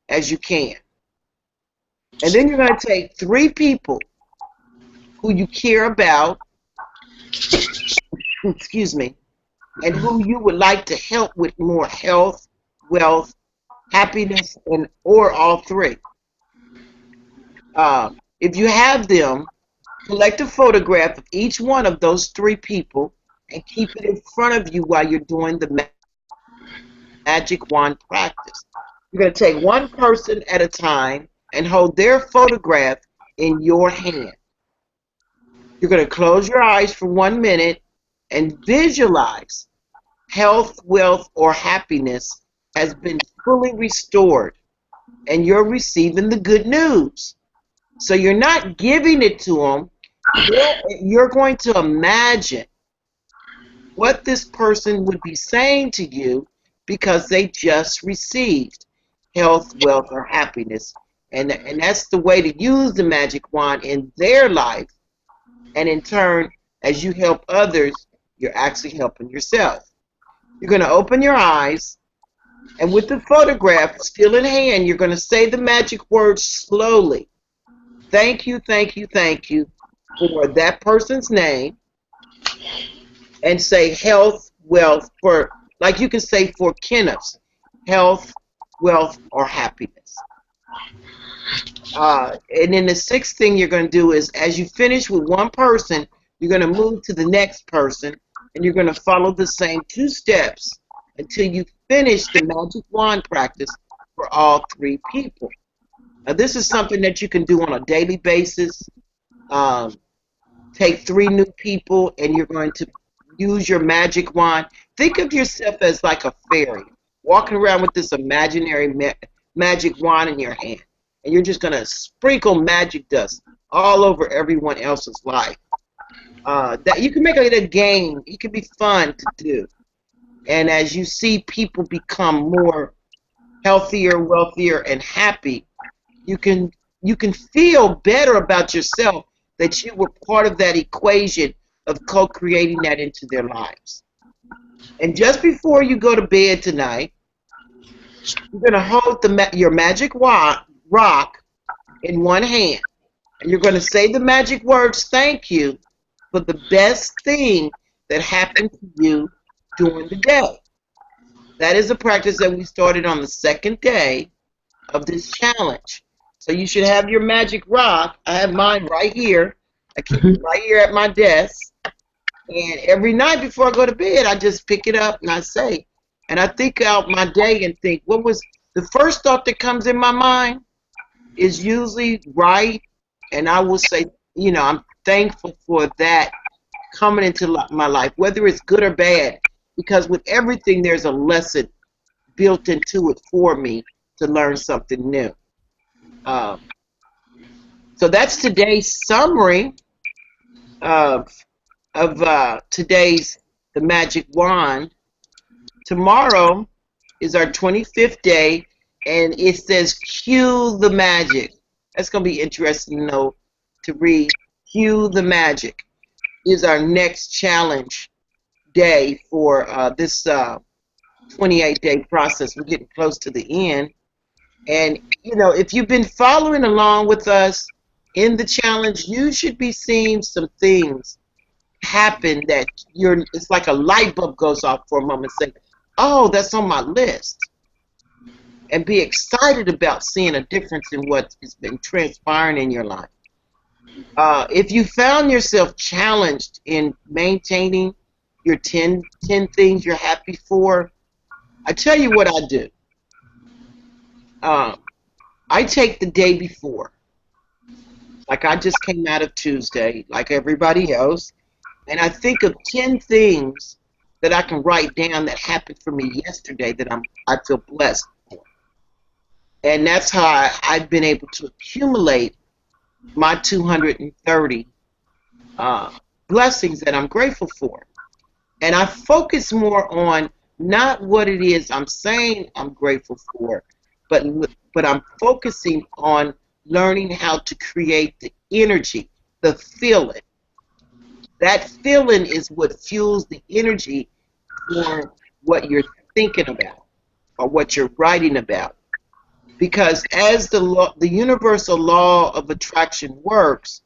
as you can. And then you're going to take 3 people who you care about, excuse me, and who you would like to help with more health, wealth, happiness, or all 3. If you have them, collect a photograph of each one of those 3 people and keep it in front of you while you're doing the magic wand practice. You're going to take one person at a time and hold their photograph in your hand. You're going to close your eyes for 1 minute and visualize health, wealth, or happiness has been fully restored, and you're receiving the good news. So you're not giving it to them. You're going to imagine what this person would be saying to you because they just received health, wealth, or happiness. And that's the way to use the magic wand in their life. And in turn, as you help others, you're actually helping yourself. You're going to open your eyes, and with the photograph still in hand, you're going to say the magic words slowly. Thank you, thank you, thank you for that person's name, and say health, wealth, for, like you can say for Kenneth's, health, wealth, or happiness. And then the 6th thing you're going to do is, as you finish with one person, you're going to move to the next person, and you're going to follow the same 2 steps until you finish the magic wand practice for all 3 people. Now, this is something that you can do on a daily basis. Take 3 new people, and you're going to use your magic wand. Think of yourself as like a fairy, walking around with this imaginary magic wand in your hand. And you're just going to sprinkle magic dust all over everyone else's life. That you can make it a game. It can be fun to do. And as you see people become more healthier, wealthier, and happy, you can feel better about yourself that you were part of that equation of co-creating that into their lives. And just before you go to bed tonight, you're going to hold your magic rock in one hand. And you're going to say the magic words, thank you, for the best thing that happened to you during the day. That is a practice that we started on the 2nd day of this challenge. So you should have your magic rock. I have mine right here. I keep it right here at my desk. And every night before I go to bed, I just pick it up and I say, and I think out my day and think, what was the first thought that comes in my mind is usually right. And I will say, you know, I'm thankful for that coming into my life, whether it's good or bad, because with everything, there's a lesson built into it for me to learn something new. So that's today's summary of today's The Magic Wand. Tomorrow is our 25th day, and it says cue the magic. That's going to be interesting to know, to read. Cue the magic is our next challenge day for this 28-day process. We're getting close to the end. And, you know, if you've been following along with us in the challenge, you should be seeing some things happen that it's like a light bulb goes off for a moment, saying, oh, that's on my list. And be excited about seeing a difference in what has been transpiring in your life. If you found yourself challenged in maintaining your 10 things you're happy for, I tell you what I do. I take the day before, Like I just came out of Tuesday, like everybody else, and I think of 10 things that I can write down that happened for me yesterday that I feel blessed for. And that's how I've been able to accumulate my 230 blessings that I'm grateful for. And I focus more on not what it is I'm saying I'm grateful for, but I'm focusing on learning how to create the energy, the feeling. That feeling is what fuels the energy for what you're thinking about or what you're writing about. Because as the universal law of attraction works,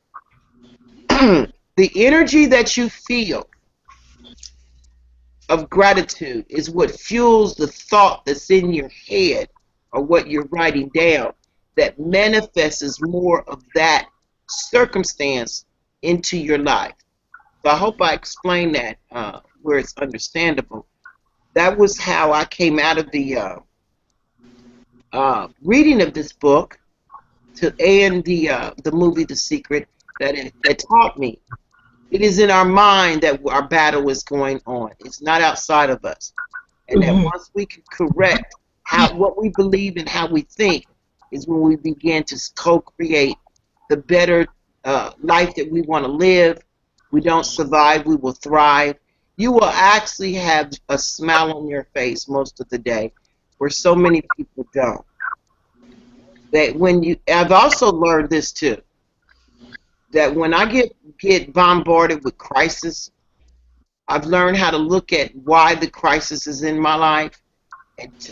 the energy that you feel of gratitude is what fuels the thought that's in your head or what you're writing down that manifests more of that circumstance into your life. So I hope I explained that where it's understandable. That was how I came out of the reading of this book and the movie The Secret that taught me. It is in our mind that our battle is going on. It's not outside of us. And that once we can correct what we believe and how we think is when we begin to co-create the better life that we want to live. We don't survive, we will thrive. You will actually have a smile on your face most of the day, where so many people don't. I've also learned this too, that when I get bombarded with crisis, I've learned how to look at why the crisis is in my life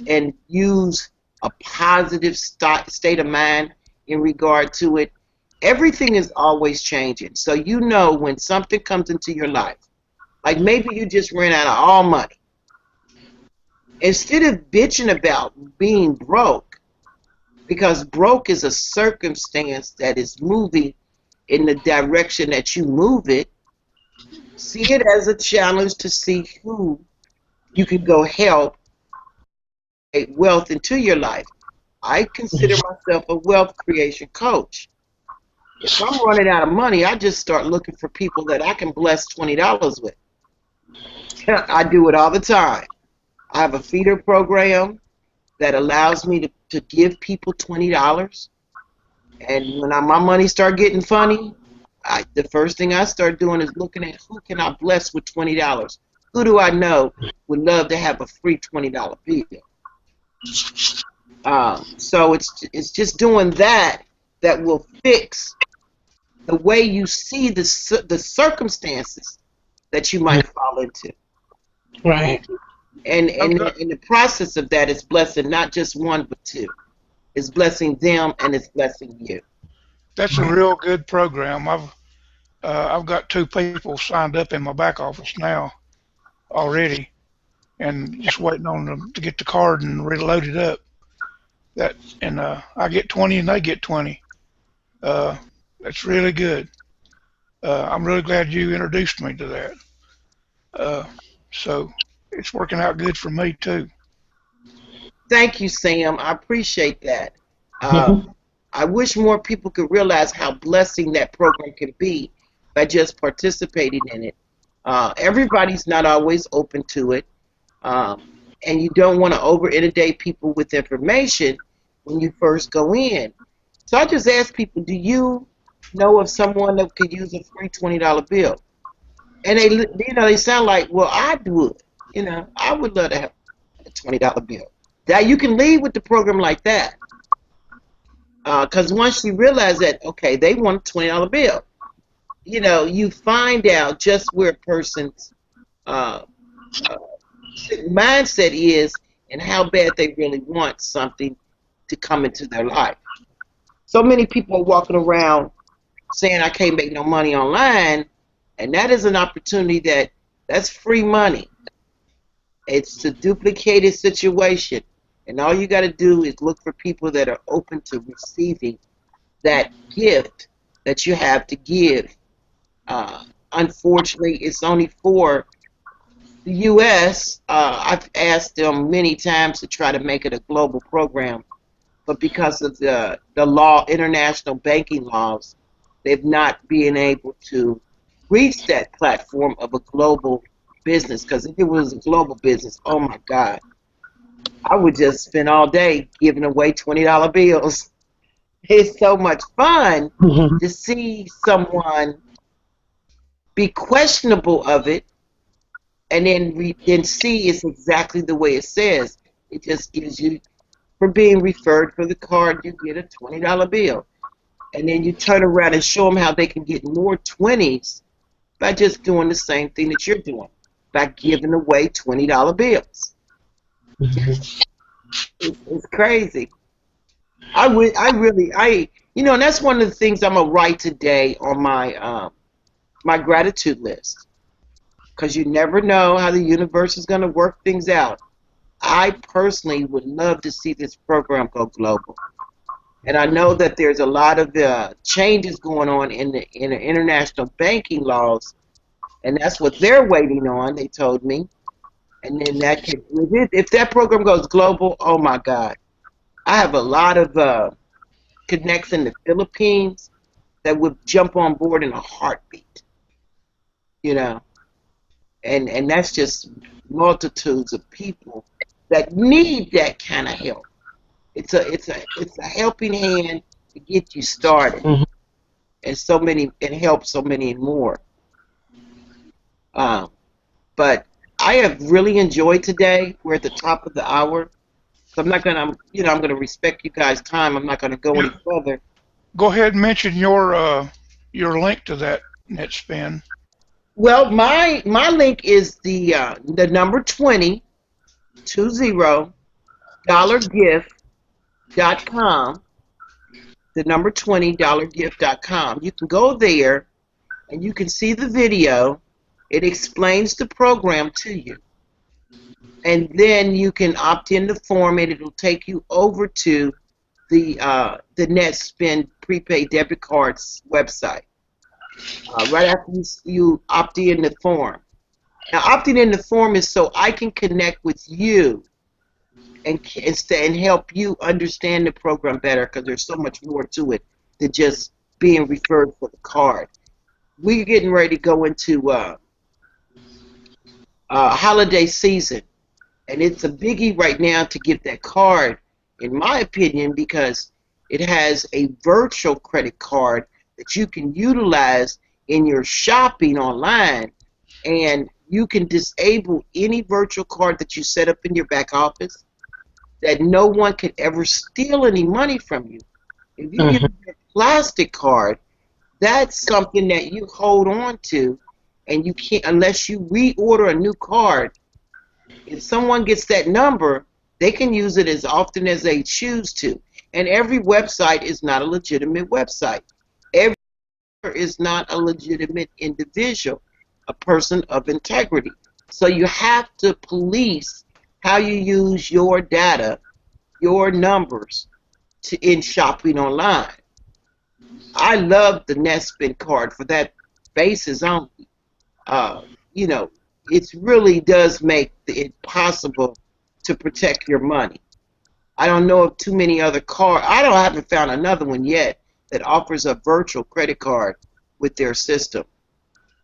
and use a positive state of mind in regard to it. Everything is always changing. So you know when something comes into your life, like maybe you just ran out of all money. Instead of bitching about being broke, because broke is a circumstance that is moving in the direction that you move it, see it as a challenge to see who you can go help create wealth into your life. I consider myself a wealth creation coach. If I'm running out of money, I just start looking for people that I can bless $20 with. I do it all the time. I have a feeder program that allows me to give people $20. And when my money start getting funny, the first thing I start doing is looking at who can I bless with $20. Who do I know would love to have a free $20 bill? So it's just doing that will fix the way you see the circumstances that you might fall into. Right. And in the process of that, it's blessing not just one but two. It's blessing them and it's blessing you. That's a real good program. I've got 2 people signed up in my back office now already, and just waiting on them to get the card and reload it up. I get 20 and they get 20. That's really good. I'm really glad you introduced me to that. So it's working out good for me too. Thank you, Sam. I appreciate that. I wish more people could realize how blessing that program can be by just participating in it. Everybody's not always open to it, and you don't want to over-inundate people with information when you first go in. So I just ask people, do you know of someone that could use a free $20 bill? And they sound like, well, I would. I would love to have a $20 bill. Now you can leave with the program like that, because once you realize that, okay, they want a $20 bill, you find out just where a person's mindset is and how bad they really want something to come into their life. So many people are walking around saying, I can't make no money online, and that is an opportunity that's free money. It's a duplicated situation, and all you got to do is look for people that are open to receiving that gift that you have to give. Unfortunately, it's only for the U.S. I've asked them many times to try to make it a global program, but because of the international banking laws, they've not been able to reach that platform of a global business. Because if it was a global business, oh my God, I would just spend all day giving away $20 bills. It's so much fun Mhm. to see someone be questionable of it, and then see it's exactly the way it says. It just gives you, for being referred for the card, you get a $20 bill. And then you turn around and show them how they can get more 20s by just doing the same thing that you're doing, by giving away $20 bills. It's crazy. And that's one of the things I'm gonna write today on my gratitude list, because you never know how the universe is gonna work things out. I personally would love to see this program go global, and I know that there's a lot of changes going on in the international banking laws, and that's what they're waiting on. They told me, and then if that program goes global, oh my God, I have a lot of connects in the Philippines that would jump on board in a heartbeat, you know, and that's just multitudes of people that need that kind of help. It's a helping hand to get you started, Mhm. and help so many more. Um, but I have really enjoyed today. We're at the top of the hour, so I'm gonna respect you guys' time. I'm not gonna go Yeah. any further. Go ahead and mention your link to that net spin. Well, my link is the number 20 $20 gift.com. The number $20 gift.com. You can go there and you can see the video. It explains the program to you, and then you can opt in the form, and it'll take you over to the NetSpend prepaid debit cards website. Right after you opt in the form. Now, opting in the form is so I can connect with you and help you understand the program better, because there's so much more to it than just being referred for the card. We're getting ready to go into holiday season, and it's a biggie right now to get that card, in my opinion, because it has a virtual credit card that you can utilize in your shopping online, and you can disable any virtual card that you set up in your back office, that no one can ever steal any money from you. If you get Mhm. a plastic card, that's something that you hold on to, and you can't, unless you reorder a new card. If someone gets that number, they can use it as often as they choose to. And every website is not a legitimate website. Every is not a legitimate individual, a person of integrity. So you have to police how you use your data, your numbers, in shopping online. I love the Nespin card for that basis only. Uh, you know, it really does make it possible to protect your money. I don't know of too many other cards. I haven't found another one yet that offers a virtual credit card with their system.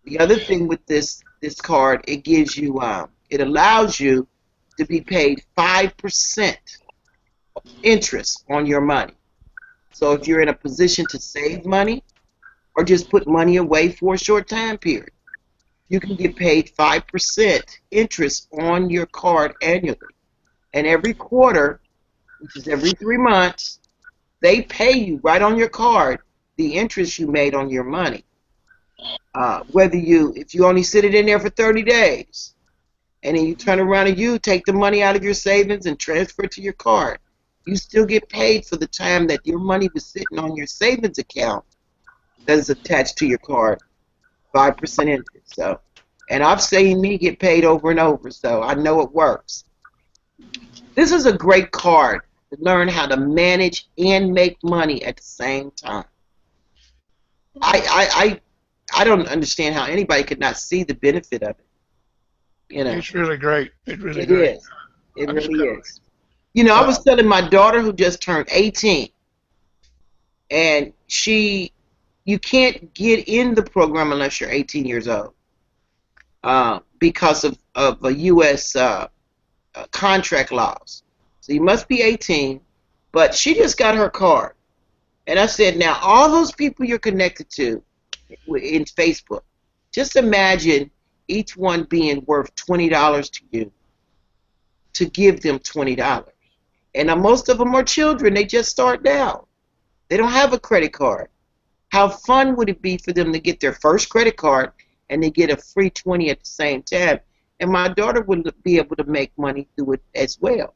The other thing with this card, it gives you, it allows you to be paid 5% interest on your money. So if you're in a position to save money or just put money away for a short time period, you can get paid 5% interest on your card annually. And every quarter, which is every 3 months, they pay you right on your card the interest you made on your money. If you only sit it in there for 30 days, and then you turn around and you take the money out of your savings and transfer it to your card, you still get paid for the time that your money was sitting on your savings account that is attached to your card, 5% interest. So, and I've seen me get paid over and over, so I know it works. This is a great card to learn how to manage and make money at the same time. I don't understand how anybody could not see the benefit of it. You know, It's really great. It's really it great. is. It I just really got is. You know, I uh, was telling my daughter, who just turned 18, and she you can't get in the program unless you're 18 years old because of a U.S. Contract laws. So you must be 18, but she just got her card. And I said, now all those people you're connected to in Facebook, just imagine each one being worth $20 to you to give them $20. And now most of them are children. They just start out. They don't have a credit card. How fun would it be for them to get their first credit card and they get a free 20 at the same time? And my daughter would be able to make money through it as well.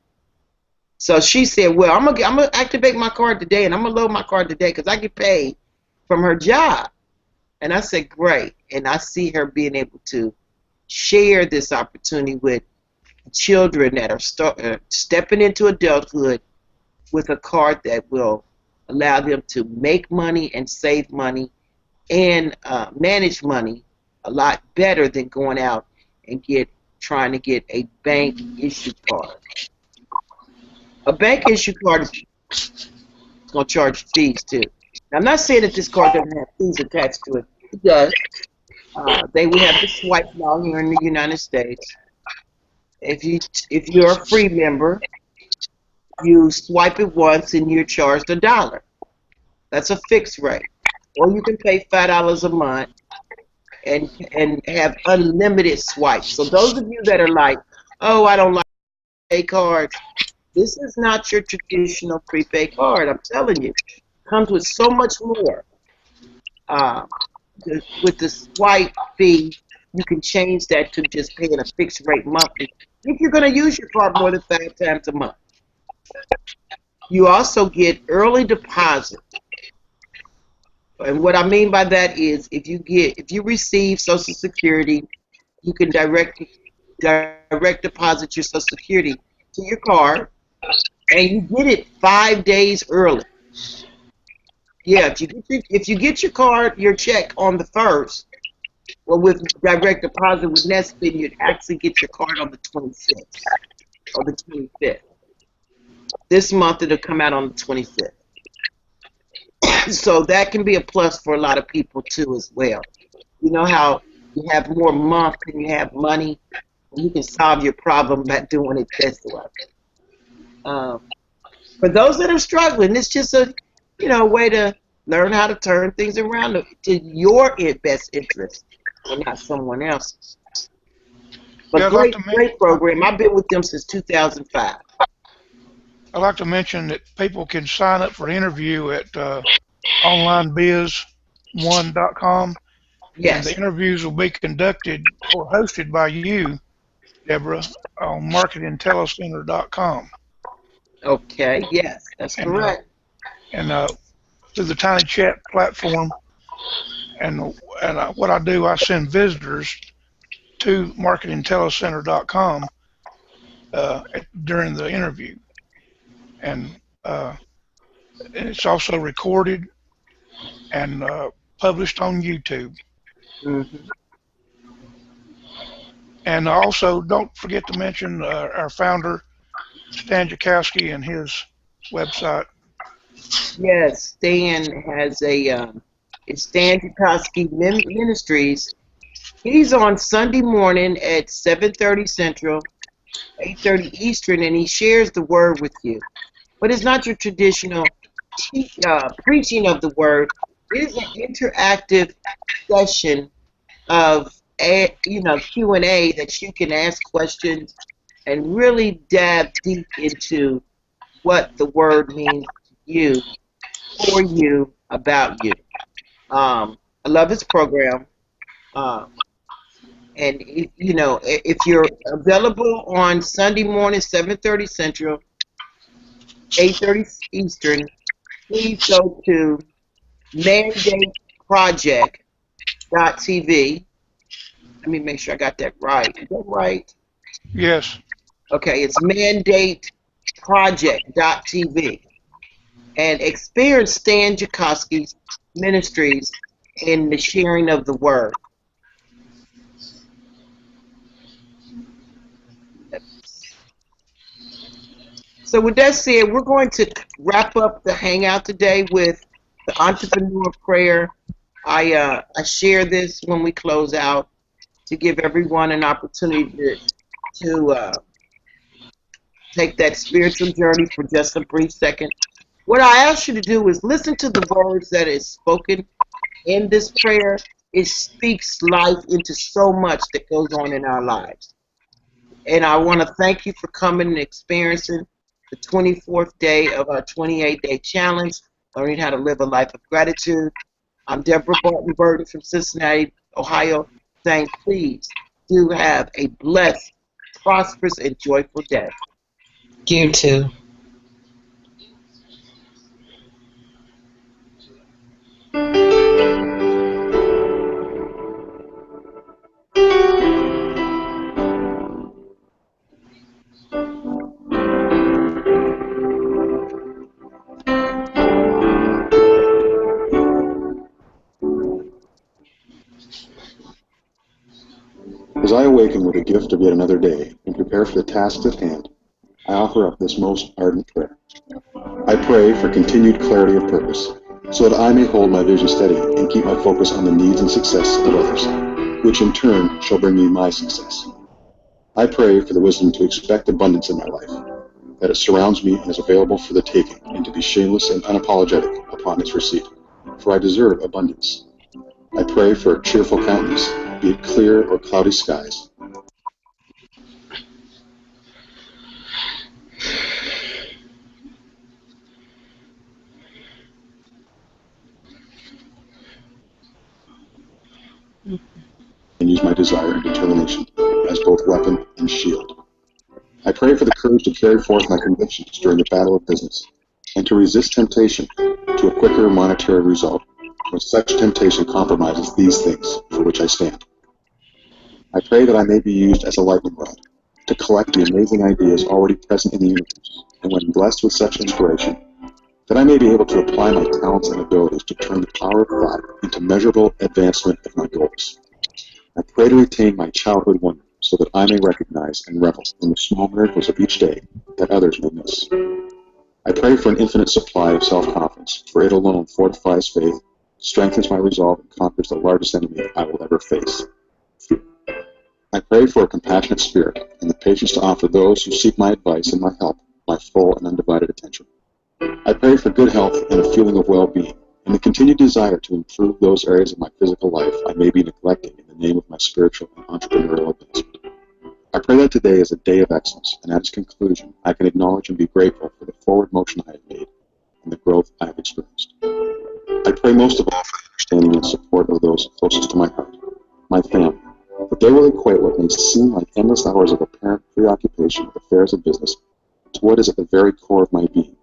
So she said, well, I'm gonna activate my card today, and I'm going to load my card today because I get paid from her job. And I said, great. And I see her being able to share this opportunity with children that are stepping into adulthood with a card that will allow them to make money and save money and manage money a lot better than going out and trying to get a bank issue card. A bank issue card is going to charge fees too. Now, I'm not saying that this card doesn't have fees attached to it. It does. They will have the swipe law here in the United States. If you're a free member, you swipe it once and you're charged $1. That's a fixed rate. Or you can pay $5 a month and have unlimited swipes. So those of you that are like, oh, I don't like prepaid cards, this is not your traditional prepaid card. I'm telling you, it comes with so much more. With the swipe fee, you can change that to just paying a fixed rate monthly if you're going to use your card more than 5 times a month. You also get early deposit. And what I mean by that is if you receive Social Security, you can direct deposit your Social Security to your card, and you get it 5 days early. Yeah, if you get your check on the 1st, well, with direct deposit with Netspend, you'd actually get your card on the 26th or the 25th. This month it'll come out on the 25th. So that can be a plus for a lot of people too as well. You know how you have more month than you have money? You can solve your problem by doing it this way. For those that are struggling, it's just a way to learn how to turn things around to your best interest and not someone else's. But yeah, great program. I've been with them since 2005. I'd like to mention that people can sign up for an interview at onlinebiz1.com. Yes. And the interviews will be conducted or hosted by you, Deborah, on marketingtelecenter.com. Okay, yes, that's correct. And through the Tiny Chat platform, and what I do, I send visitors to marketingtelecenter.com during the interview. And it's also recorded and published on YouTube. Mm-hmm. And also, don't forget to mention our founder, Stan Jackowski, and his website. Yes, Stan has it's Stan Jackowski Ministries. He's on Sunday morning at 7:30 Central, 8:30 Eastern, and he shares the word with you. But it's not your traditional preaching of the word. It is an interactive session of Q&A that you can ask questions and really dive deep into what the word means to you, for you, about you. I love this program. And if you're available on Sunday morning, 7:30 Central, 8:30 Eastern, please go to mandateproject.tv. Let me make sure I got that right. Is that right? Yes. Okay, it's mandateproject.tv. And experience Stan Jackowski's ministries in the sharing of the word. So with that said, we're going to wrap up the hangout today with the entrepreneur prayer I share this when we close out to give everyone an opportunity to take that spiritual journey for just a brief second. What I ask you to do is listen to the words that is spoken in this prayer. It speaks life into so much that goes on in our lives. And I want to thank you for coming and experiencing the 24th day of our 28-day challenge, learning how to live a life of gratitude. I'm Deborah Barton-Birden from Cincinnati, Ohio, saying please do have a blessed, prosperous, and joyful day. You too. As I awaken with the gift of yet another day and prepare for the tasks at hand, I offer up this most ardent prayer. I pray for continued clarity of purpose, so that I may hold my vision steady and keep my focus on the needs and success of others, which in turn shall bring me my success. I pray for the wisdom to expect abundance in my life, that it surrounds me and is available for the taking, and to be shameless and unapologetic upon its receipt, for I deserve abundance. I pray for a cheerful countenance, be it clear or cloudy skies. And use my desire and determination as both weapon and shield. I pray for the courage to carry forth my convictions during the battle of business, and to resist temptation to a quicker monetary result when such temptation compromises these things for which I stand. I pray that I may be used as a lightning rod to collect the amazing ideas already present in the universe, and when blessed with such inspiration, that I may be able to apply my talents and abilities to turn the power of thought into measurable advancement of my goals. I pray to retain my childhood wonder so that I may recognize and revel in the small miracles of each day that others may miss. I pray for an infinite supply of self-confidence, for it alone fortifies faith, strengthens my resolve, and conquers the largest enemy I will ever face, fear. I pray for a compassionate spirit and the patience to offer those who seek my advice and my help my full and undivided attention. I pray for good health and a feeling of well-being, and the continued desire to improve those areas of my physical life I may be neglecting in the name of my spiritual and entrepreneurial advancement. I pray that today is a day of excellence, and at its conclusion, I can acknowledge and be grateful for the forward motion I have made and the growth I have experienced. I pray most of all for the understanding and support of those closest to my heart, my family, that they will equate what may seem like endless hours of apparent preoccupation with affairs of business to what is at the very core of my being,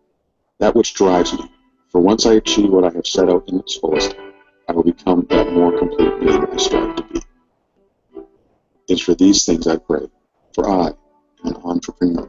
that which drives me. For once I achieve what I have set out in its fullest, I will become that more complete being I strive to be. It's for these things I pray, for I am an entrepreneur.